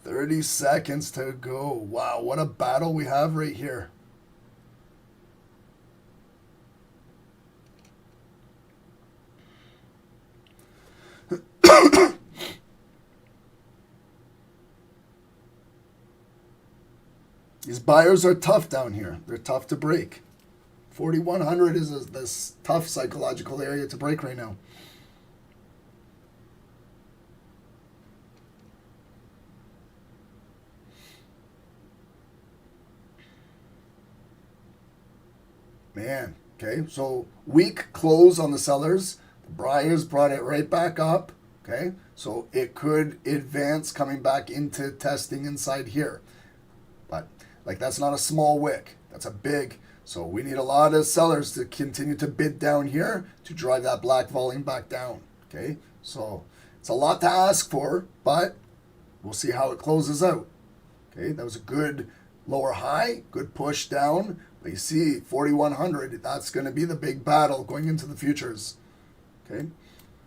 30 seconds to go. Wow, what a battle we have right here. These buyers are tough down here. They're tough to break. 4,100 is this tough psychological area to break right now. Man, okay, so weak close on the sellers. The buyers brought it right back up, okay? So it could advance coming back into testing inside here. But, like, that's not a small wick. That's a big. So we need a lot of sellers to continue to bid down here to drive that black volume back down, okay? So it's a lot to ask for, but we'll see how it closes out, okay? That was a good lower high, good push down. But you see, 4,100, that's going to be the big battle going into the futures. Okay?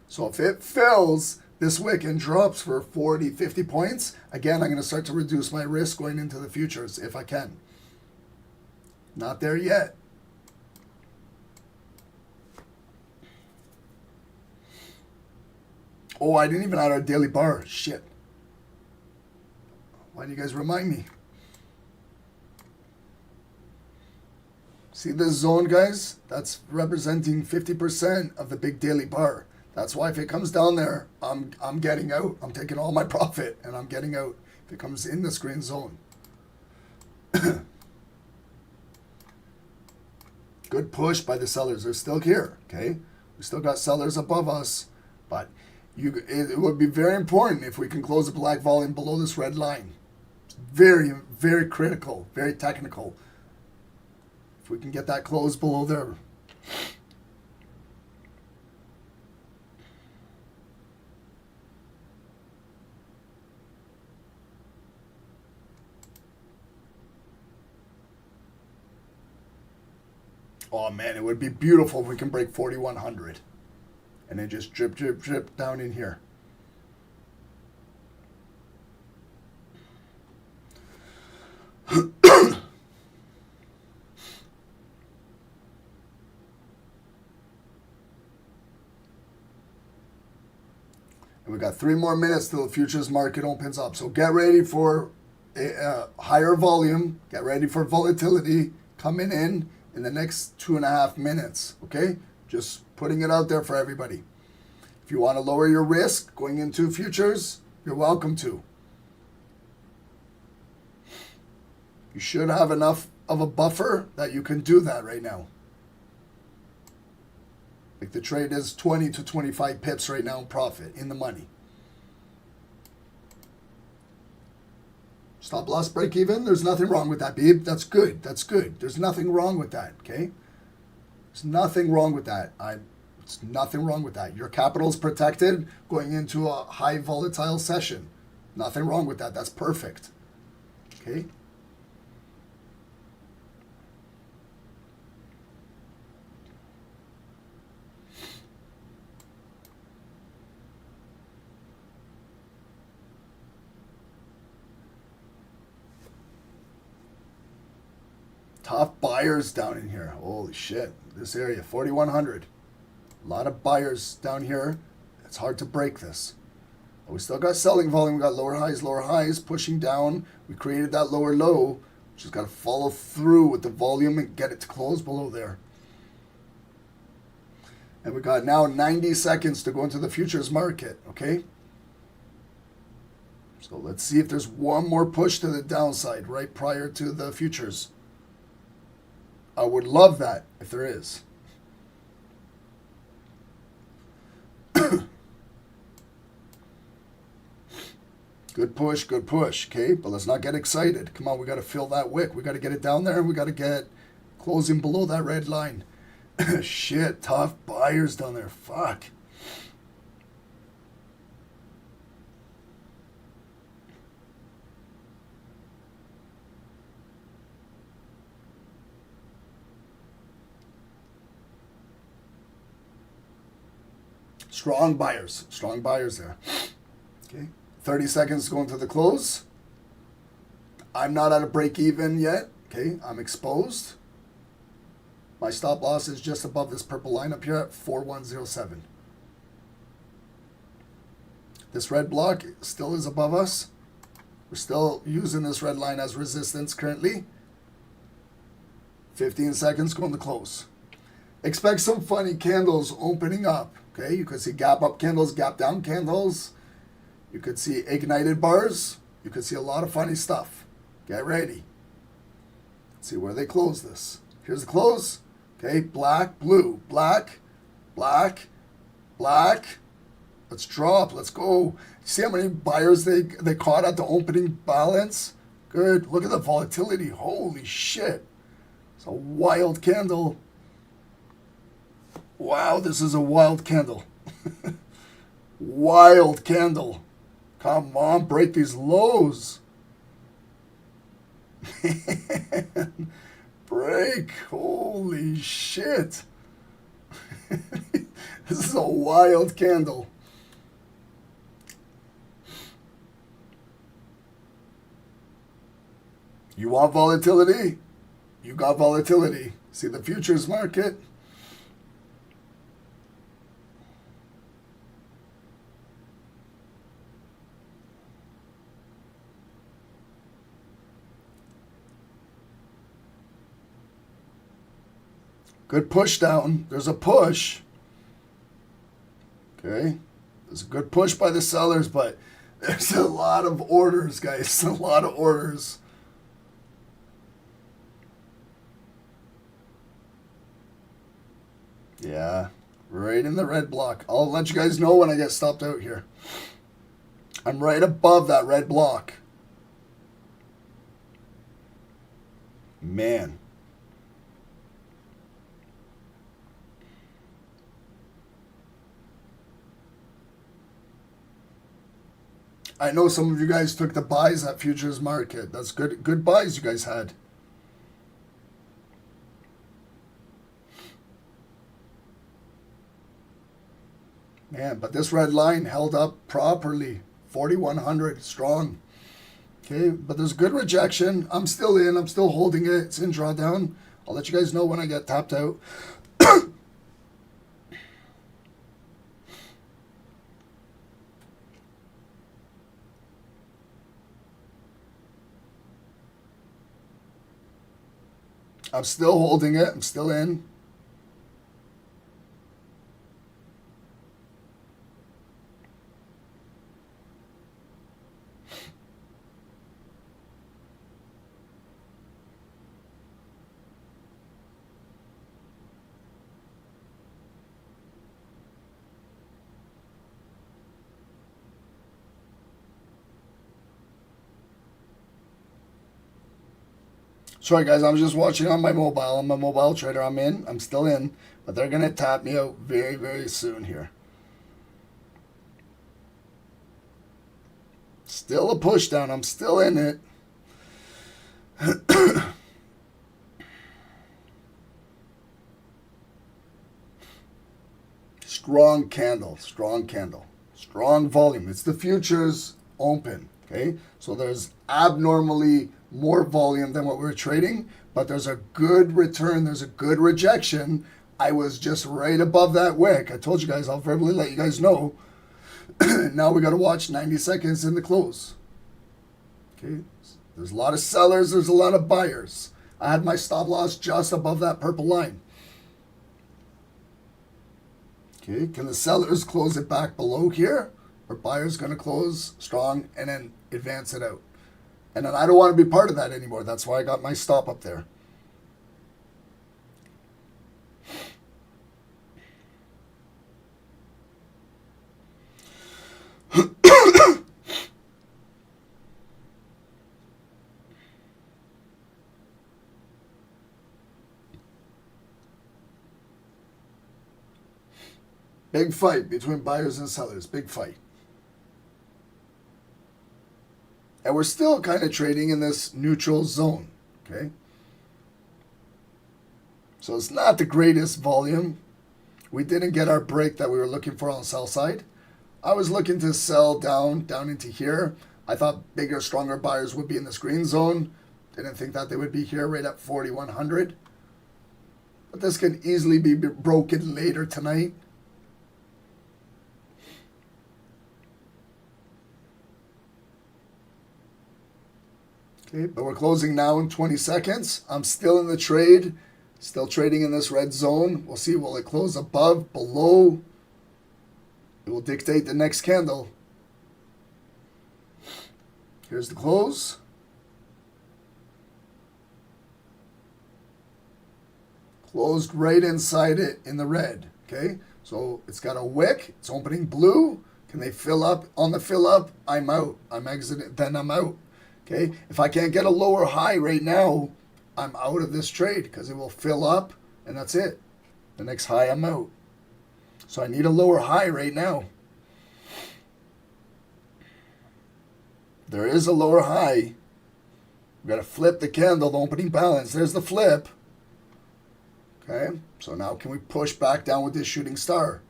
So if it fills this wick and drops for 40, 50 points, again, I'm going to start to reduce my risk going into the futures if I can. Not there yet. Oh, I didn't even add our daily bar. Shit. Why do you guys remind me? See this zone, guys? That's representing 50% of the big daily bar. That's why if it comes down there, I'm getting out. I'm taking all my profit and I'm getting out if it comes in this green zone. Good push by the sellers. They're still here, okay? We still got sellers above us, but it would be very important if we can close the black volume below this red line. It's very, very critical, very technical. If we can get that close below there. Oh man, it would be beautiful if we can break 4,100. And then just drip, drip, drip down in here. And we got 3 more minutes till the futures market opens up. So get ready for a higher volume. Get ready for volatility coming in the next 2.5 minutes. Okay? Just putting it out there for everybody. If you want to lower your risk going into futures, you're welcome to. You should have enough of a buffer that you can do that right now. Like the trade is 20 to 25 pips right now in profit, in the money. Stop loss break even, there's nothing wrong with that, babe. That's good, that's good. There's nothing wrong with that, okay? There's nothing wrong with that. There's nothing wrong with that. Your capital is protected going into a high volatile session. Nothing wrong with that, that's perfect, okay? Tough buyers down in here. Holy shit. This area, 4,100. A lot of buyers down here. It's hard to break this. But we still got selling volume. We got lower highs, pushing down. We created that lower low. Just got to follow through with the volume and get it to close below there. And we got now 90 seconds to go into the futures market, okay? So let's see if there's one more push to the downside right prior to the futures. I would love that if there is. Good push, okay? But let's not get excited. Come on, we got to fill that wick. We got to get it down there, and we got to get closing below that red line. Shit, tough buyers down there. Fuck. Strong buyers there. Okay, 30 seconds going to the close. I'm not at a break even yet. Okay, I'm exposed. My stop loss is just above this purple line up here at 4107. This red block still is above us. We're still using this red line as resistance currently. 15 seconds going to close. Expect some funny candles opening up. Okay, you could see gap up candles, gap down candles. You could see ignited bars. You could see a lot of funny stuff. Get ready. Let's see where they close this. Here's the close. Okay, black, blue, black, black, black. Let's drop. Let's go. See how many buyers they caught at the opening balance? Good. Look at the volatility. Holy shit. It's a wild candle. Wow, this is a wild candle. Wild candle. Come on, break these lows. Break. Holy shit. This is a wild candle. You want volatility? You got volatility. See the futures market? Good push down. There's a push. Okay. There's a good push by the sellers, but there's a lot of orders, guys. A lot of orders. Yeah, right in the red block. I'll let you guys know when I get stopped out here. I'm right above that red block. Man. I know some of you guys took the buys at futures market. That's good buys you guys had. Man, but this red line held up properly. 4,100 strong. Okay, but there's good rejection. I'm still in. I'm still holding it. It's in drawdown. I'll let you guys know when I get tapped out. I'm still holding it. I'm still in. Sorry guys, I'm just watching on my mobile. I'm a mobile trader. I'm in. I'm still in. But they're going to tap me out very, very soon here. Still a push down. I'm still in it. Strong candle. Strong candle. Strong volume. It's the futures open. Okay. So there's abnormally more volume than what we're trading, but there's a good return. There's a good rejection. I was just right above that wick. I told you guys, I'll verbally let you guys know. Now we got to watch 90 seconds in the close. Okay. There's a lot of sellers. There's a lot of buyers. I had my stop loss just above that purple line. Okay. Can the sellers close it back below here? Or buyers going to close strong and then advance it out? And then I don't want to be part of that anymore. That's why I got my stop up there. Big fight between buyers and sellers. Big fight. And we're still kind of trading in this neutral zone, okay? So it's not the greatest volume. We didn't get our break that we were looking for on the sell side. I was looking to sell down into here. I thought bigger, stronger buyers would be in this green zone. Didn't think that they would be here right at 4,100. But this can easily be broken later tonight. Okay, but we're closing now in 20 seconds. I'm still in the trade, still trading in this red zone. We'll see, will it close above, below? It will dictate the next candle. Here's the close. Closed right inside it in the red. Okay, so it's got a wick. It's opening blue. Can they fill up? On the fill up, I'm out. I'm exiting, then I'm out. Okay, if I can't get a lower high right now, I'm out of this trade because it will fill up and that's it. The next high, I'm out. So I need a lower high right now. There is a lower high. We've got to flip the candle, the opening balance. There's the flip. Okay, so now can we push back down with this shooting star?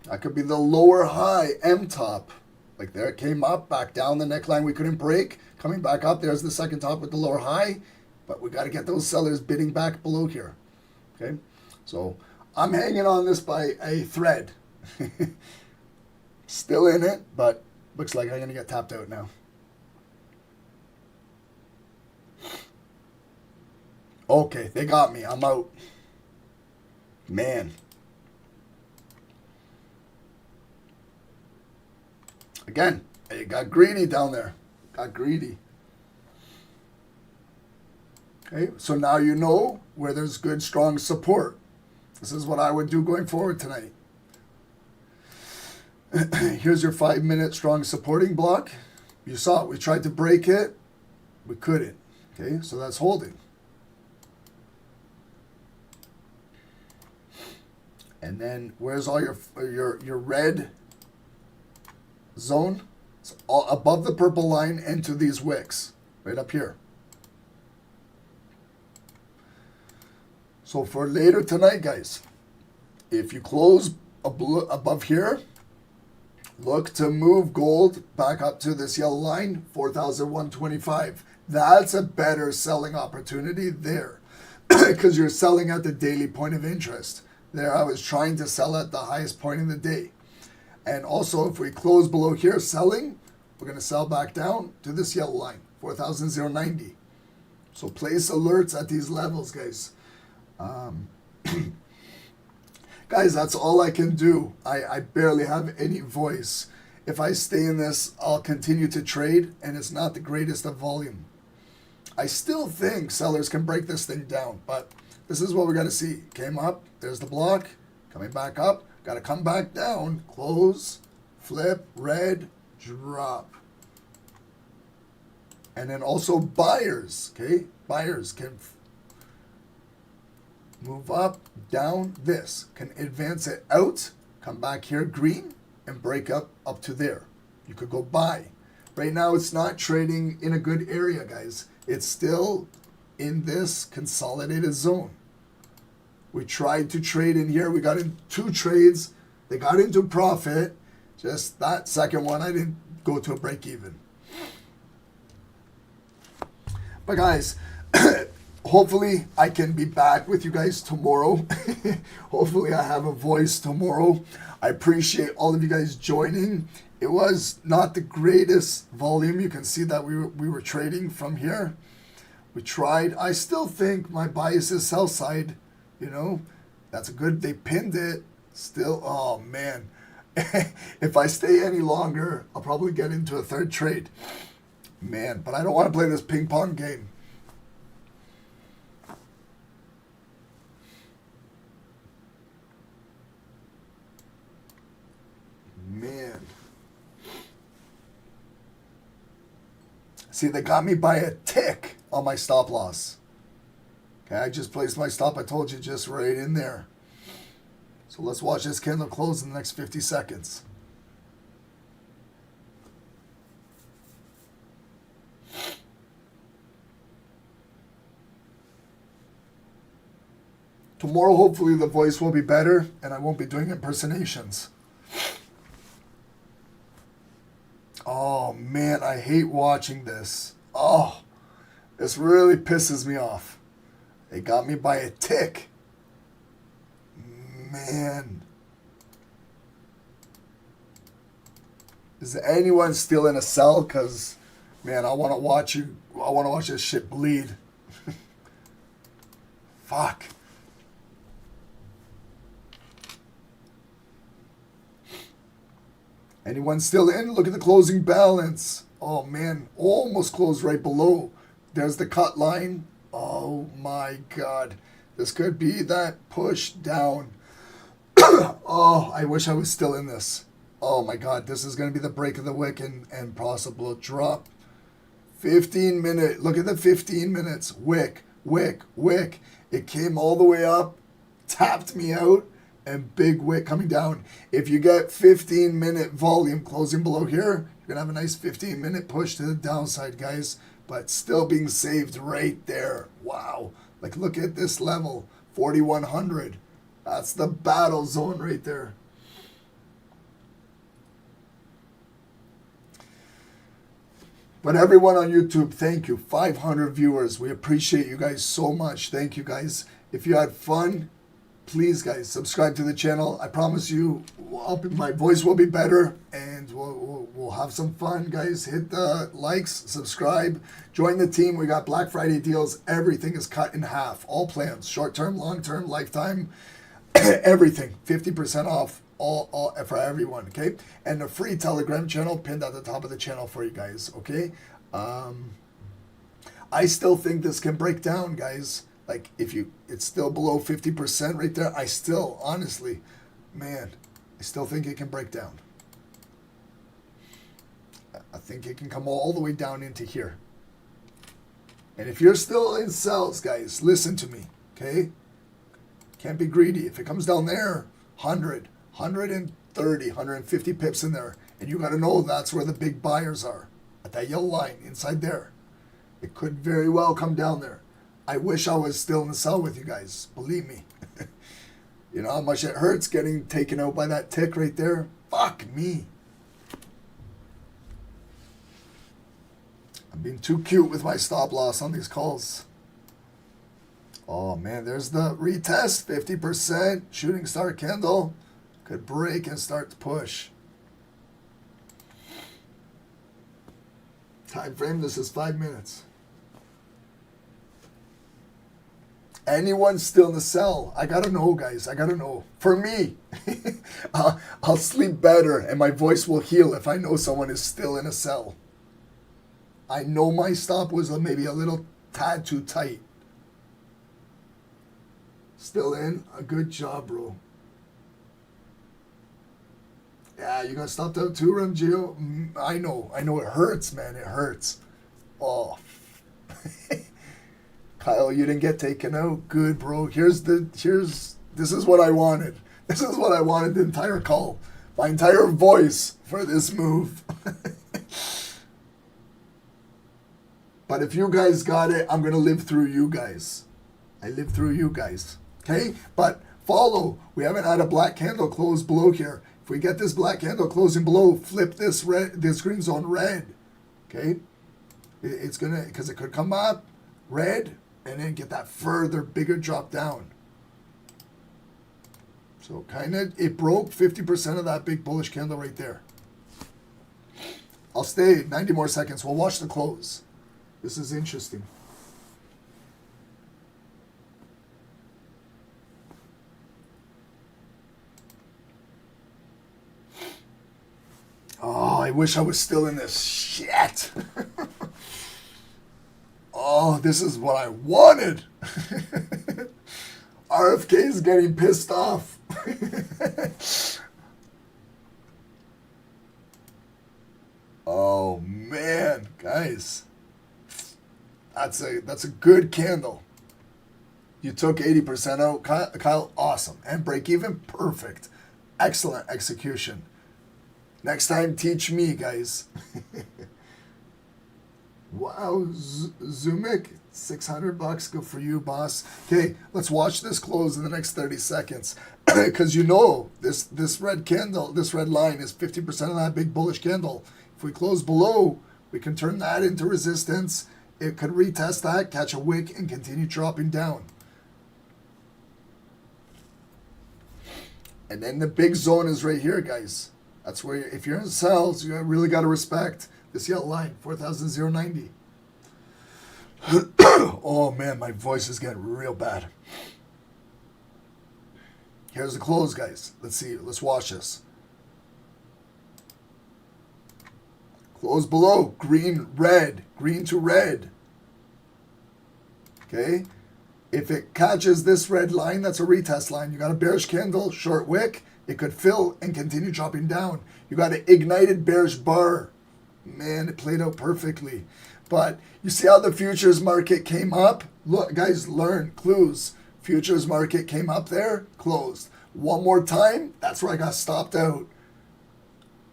That could be the lower high, M top. Like there it came up, back down the neckline we couldn't break. Coming back up, there's the second top with the lower high. But we got to get those sellers bidding back below here. Okay, so I'm hanging on this by a thread. Still in it, but looks like I'm going to get tapped out now. Okay, they got me. I'm out. Man. Again, it got greedy down there. Got greedy. Okay, so now you know where there's good, strong support. This is what I would do going forward tonight. Here's your 5-minute strong supporting block. You saw it. We tried to break it. We couldn't. Okay, so that's holding. And then where's all your red zone? It's all above the purple line into these wicks. Right up here. So for later tonight, guys, if you close above here, look to move gold back up to this yellow line, 4,125. That's a better selling opportunity there because you're selling at the daily point of interest. There I was trying to sell at the highest point in the day. And also if we close below here selling, we're going to sell back down to this yellow line, 4,090. So place alerts at these levels, guys. Guys, that's all I can do. I barely have any voice. If I stay in this, I'll continue to trade, and it's not the greatest of volume. I still think sellers can break this thing down, but this is what we're going to see. Came up, there's the block, coming back up, got to come back down, close, flip, red, drop. And then also buyers, okay? Buyers can move up, down, this. Can advance it out, come back here, green, and break up to there. You could go buy. Right now, it's not trading in a good area, guys. It's still in this consolidated zone. We tried to trade in here. We got in 2 trades. They got into profit. Just that second one, I didn't go to a break even. But guys, hopefully I can be back with you guys tomorrow. Hopefully I have a voice tomorrow. I appreciate all of you guys joining. It was not the greatest volume. You can see that we were trading from here. We tried. I still think my bias is sell side. You know, that's a good, they pinned it. Still, oh man. If I stay any longer, I'll probably get into a third trade. Man, but I don't want to play this ping pong game. Man. See, they got me by a tick on my stop loss. Okay, I just placed my stop, I told you, just right in there. So let's watch this candle close in the next 50 seconds. Tomorrow, hopefully, the voice will be better and I won't be doing impersonations. Oh, man, I hate watching this. Oh, this really pisses me off. They got me by a tick. Man. Is anyone still in a cell? Cause, man, I want to watch you. I want to watch this shit bleed. Fuck. Anyone still in? Look at the closing balance. Oh man, almost closed right below. There's the cut line. Oh my God. This could be that push down. Oh, I wish I was still in this. Oh my God, this is going to be the break of the wick and possible drop. 15 minute. Look at the 15 minutes. Wick, wick, wick. It came all the way up, tapped me out, and big wick coming down. If you get 15-minute volume closing below here, you're going to have a nice 15-minute push to the downside, guys, but still being saved right there. Wow. Like, look at this level, 4,100. That's the battle zone right there. But everyone on YouTube, thank you. 500 viewers. We appreciate you guys so much. Thank you, guys. If you had fun, please, guys, subscribe to the channel. I promise you, my voice will be better, and we'll have some fun, guys. Hit the likes, subscribe, join the team. We got Black Friday deals. Everything is cut in half. All plans, short-term, long-term, lifetime, everything. 50% off. All for everyone, okay? And the free Telegram channel pinned at the top of the channel for you guys, okay? I still think this can break down, guys. Like, it's still below 50% right there. I still, honestly, man, I still think it can break down. I think it can come all the way down into here. And if you're still in cells, guys, listen to me, okay? Can't be greedy. If it comes down there, 100, 130, 150 pips in there. And you got to know that's where the big buyers are. At that yellow line inside there. It could very well come down there. I wish I was still in the cell with you guys. Believe me. You know how much it hurts getting taken out by that tick right there? Fuck me. I'm being too cute with my stop loss on these calls. Oh man, there's the retest. 50%. Shooting star candle. Could break and start to push. Time frame, this is 5 minutes. Anyone still in the cell? I gotta know, guys. I gotta know. For me, I'll sleep better and my voice will heal if I know someone is still in a cell. I know my stop was maybe a little tad too tight. Still in? A good job, bro. Yeah, you got stopped out too, Ramgio? I know it hurts, man. It hurts. Oh. Kyle, you didn't get taken out. Good, bro. This is what I wanted. This is what I wanted the entire call. My entire voice for this move. But if you guys got it, I'm going to live through you guys. I live through you guys. Okay? But follow. We haven't had a black candle close below here. If we get this black candle closing below, flip this green zone red. Okay? It's going to, because it could come up red and then get that further bigger drop down. So kind of, it broke 50% of that big bullish candle right there. I'll stay 90 more seconds. We'll watch the close. This is interesting. Oh, I wish I was still in this. Shit. Oh, this is what I wanted. RFK is getting pissed off. Oh man, guys. That's a good candle. You took 80% out, Kyle. Awesome. And break even, perfect. Excellent execution. Next time, teach me, guys. Wow, Zumik, $600. Good for you, boss. Okay, let's watch this close in the next 30 seconds. Because you know, this red candle, this red line is 50% of that big bullish candle. If we close below, we can turn that into resistance. It could retest that, catch a wick, and continue dropping down. And then the big zone is right here, guys. That's where, if you're in sales, you really got to respect this yellow line, 4,090. Oh man, my voice is getting real bad. Here's the close, guys. Let's see. Let's watch this. Close below. Green, red. Green to red. Okay. If it catches this red line, that's a retest line. You got a bearish candle, short wick. It could fill and continue dropping down. You got an ignited bearish bar. Man, it played out perfectly. But you see how the futures market came up? Look, guys, learn clues. Futures market came up there, closed. One more time, that's where I got stopped out.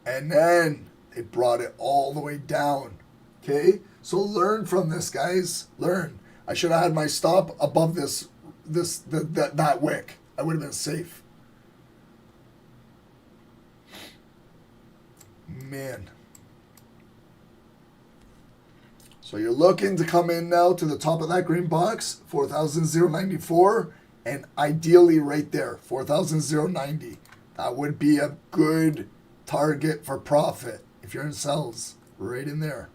And then it brought it all the way down. Okay? So learn from this, guys. Learn. I should have had my stop above that wick. I would have been safe. Man. So you're looking to come in now to the top of that green box, 4,094, and ideally right there, 4,090. That would be a good target for profit if you're in sells, right in there.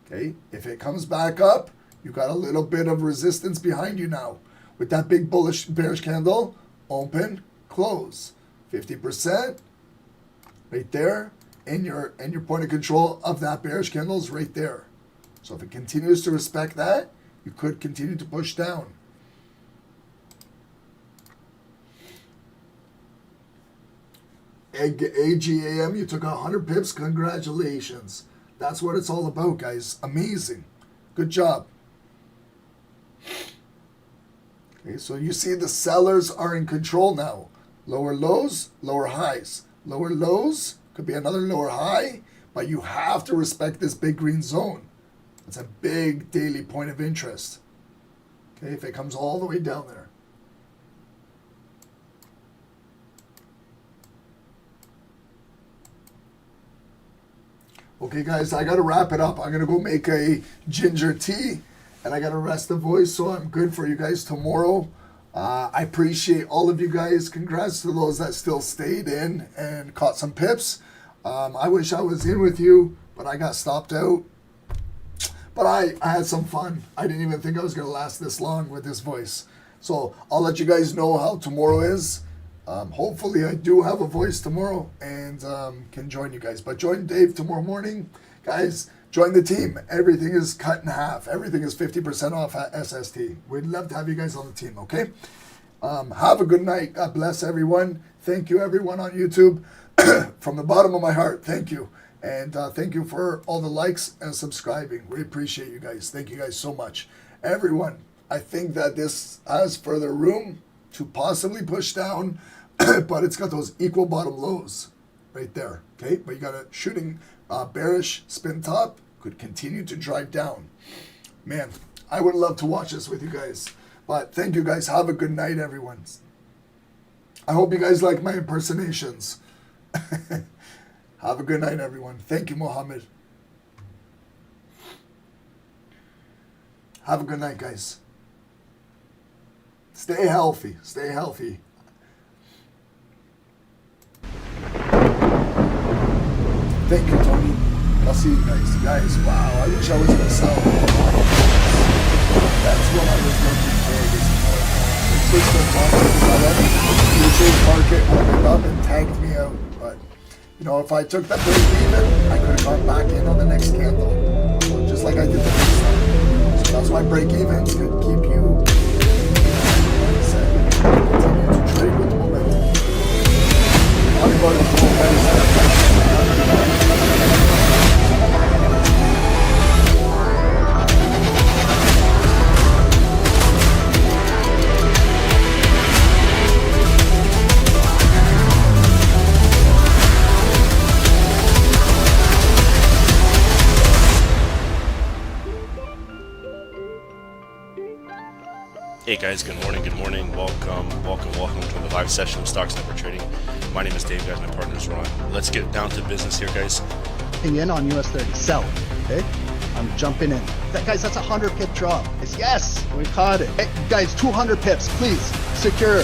Okay, if it comes back up, you got a little bit of resistance behind you now. With that big bullish bearish candle, open, close. 50% right there. And your point of control of that bearish candle is right there. So if it continues to respect that, you could continue to push down. AGAM, you took 100 pips. Congratulations. That's what it's all about, guys. Amazing. Good job. Okay, so you see the sellers are in control now. Lower lows, lower highs. Lower lows. Could be another lower high, but you have to respect this big green zone. It's a big daily point of interest. Okay, if it comes all the way down there. Okay, guys, I got to wrap it up. I'm going to go make a ginger tea, and I got to rest the voice, so I'm good for you guys tomorrow. I appreciate all of you guys. Congrats to those that still stayed in and caught some pips. I wish I was in with you, but I got stopped out. But I had some fun. I didn't even think I was going to last this long with this voice. So I'll let you guys know how tomorrow is. Hopefully I do have a voice tomorrow and can join you guys. But join Dave tomorrow morning. Guys, join the team. Everything is cut in half. Everything is 50% off at SST. We'd love to have you guys on the team, okay? Have a good night. God bless everyone. Thank you, everyone on YouTube. From the bottom of my heart, thank you. And thank you for all the likes and subscribing. We appreciate you guys. Thank you guys so much. Everyone, I think that this has further room to possibly push down, but it's got those equal bottom lows right there, okay? But you got a shooting bearish spin top, could continue to drive down. Man, I would love to watch this with you guys. But thank you guys. Have a good night, everyone. I hope you guys like my impersonations. Have a good night, everyone. Thank you, Mohammed. Have a good night, guys. Stay healthy. Stay healthy. Thank you, Tony. I'll see you guys. Guys, wow, I wish I was in the south. That's what I was looking for this morning. The futures market opened up and tagged me out. But, you know, if I took that break even, I could have gone back in on the next candle. So just like I did the first time. So that's why break evens could keep you set. Continue to trade with the momentum. Everybody with the momentum. Hey guys, good morning, welcome to the live session of Stock Sniper Trading. My name is Dave, guys, my partner is Ron. Let's get down to business here, guys. In on US 30, sell, okay? I'm jumping in. Guys, that's a 100 pip drop. Yes, we caught it. Hey, guys, 200 pips, please, secure.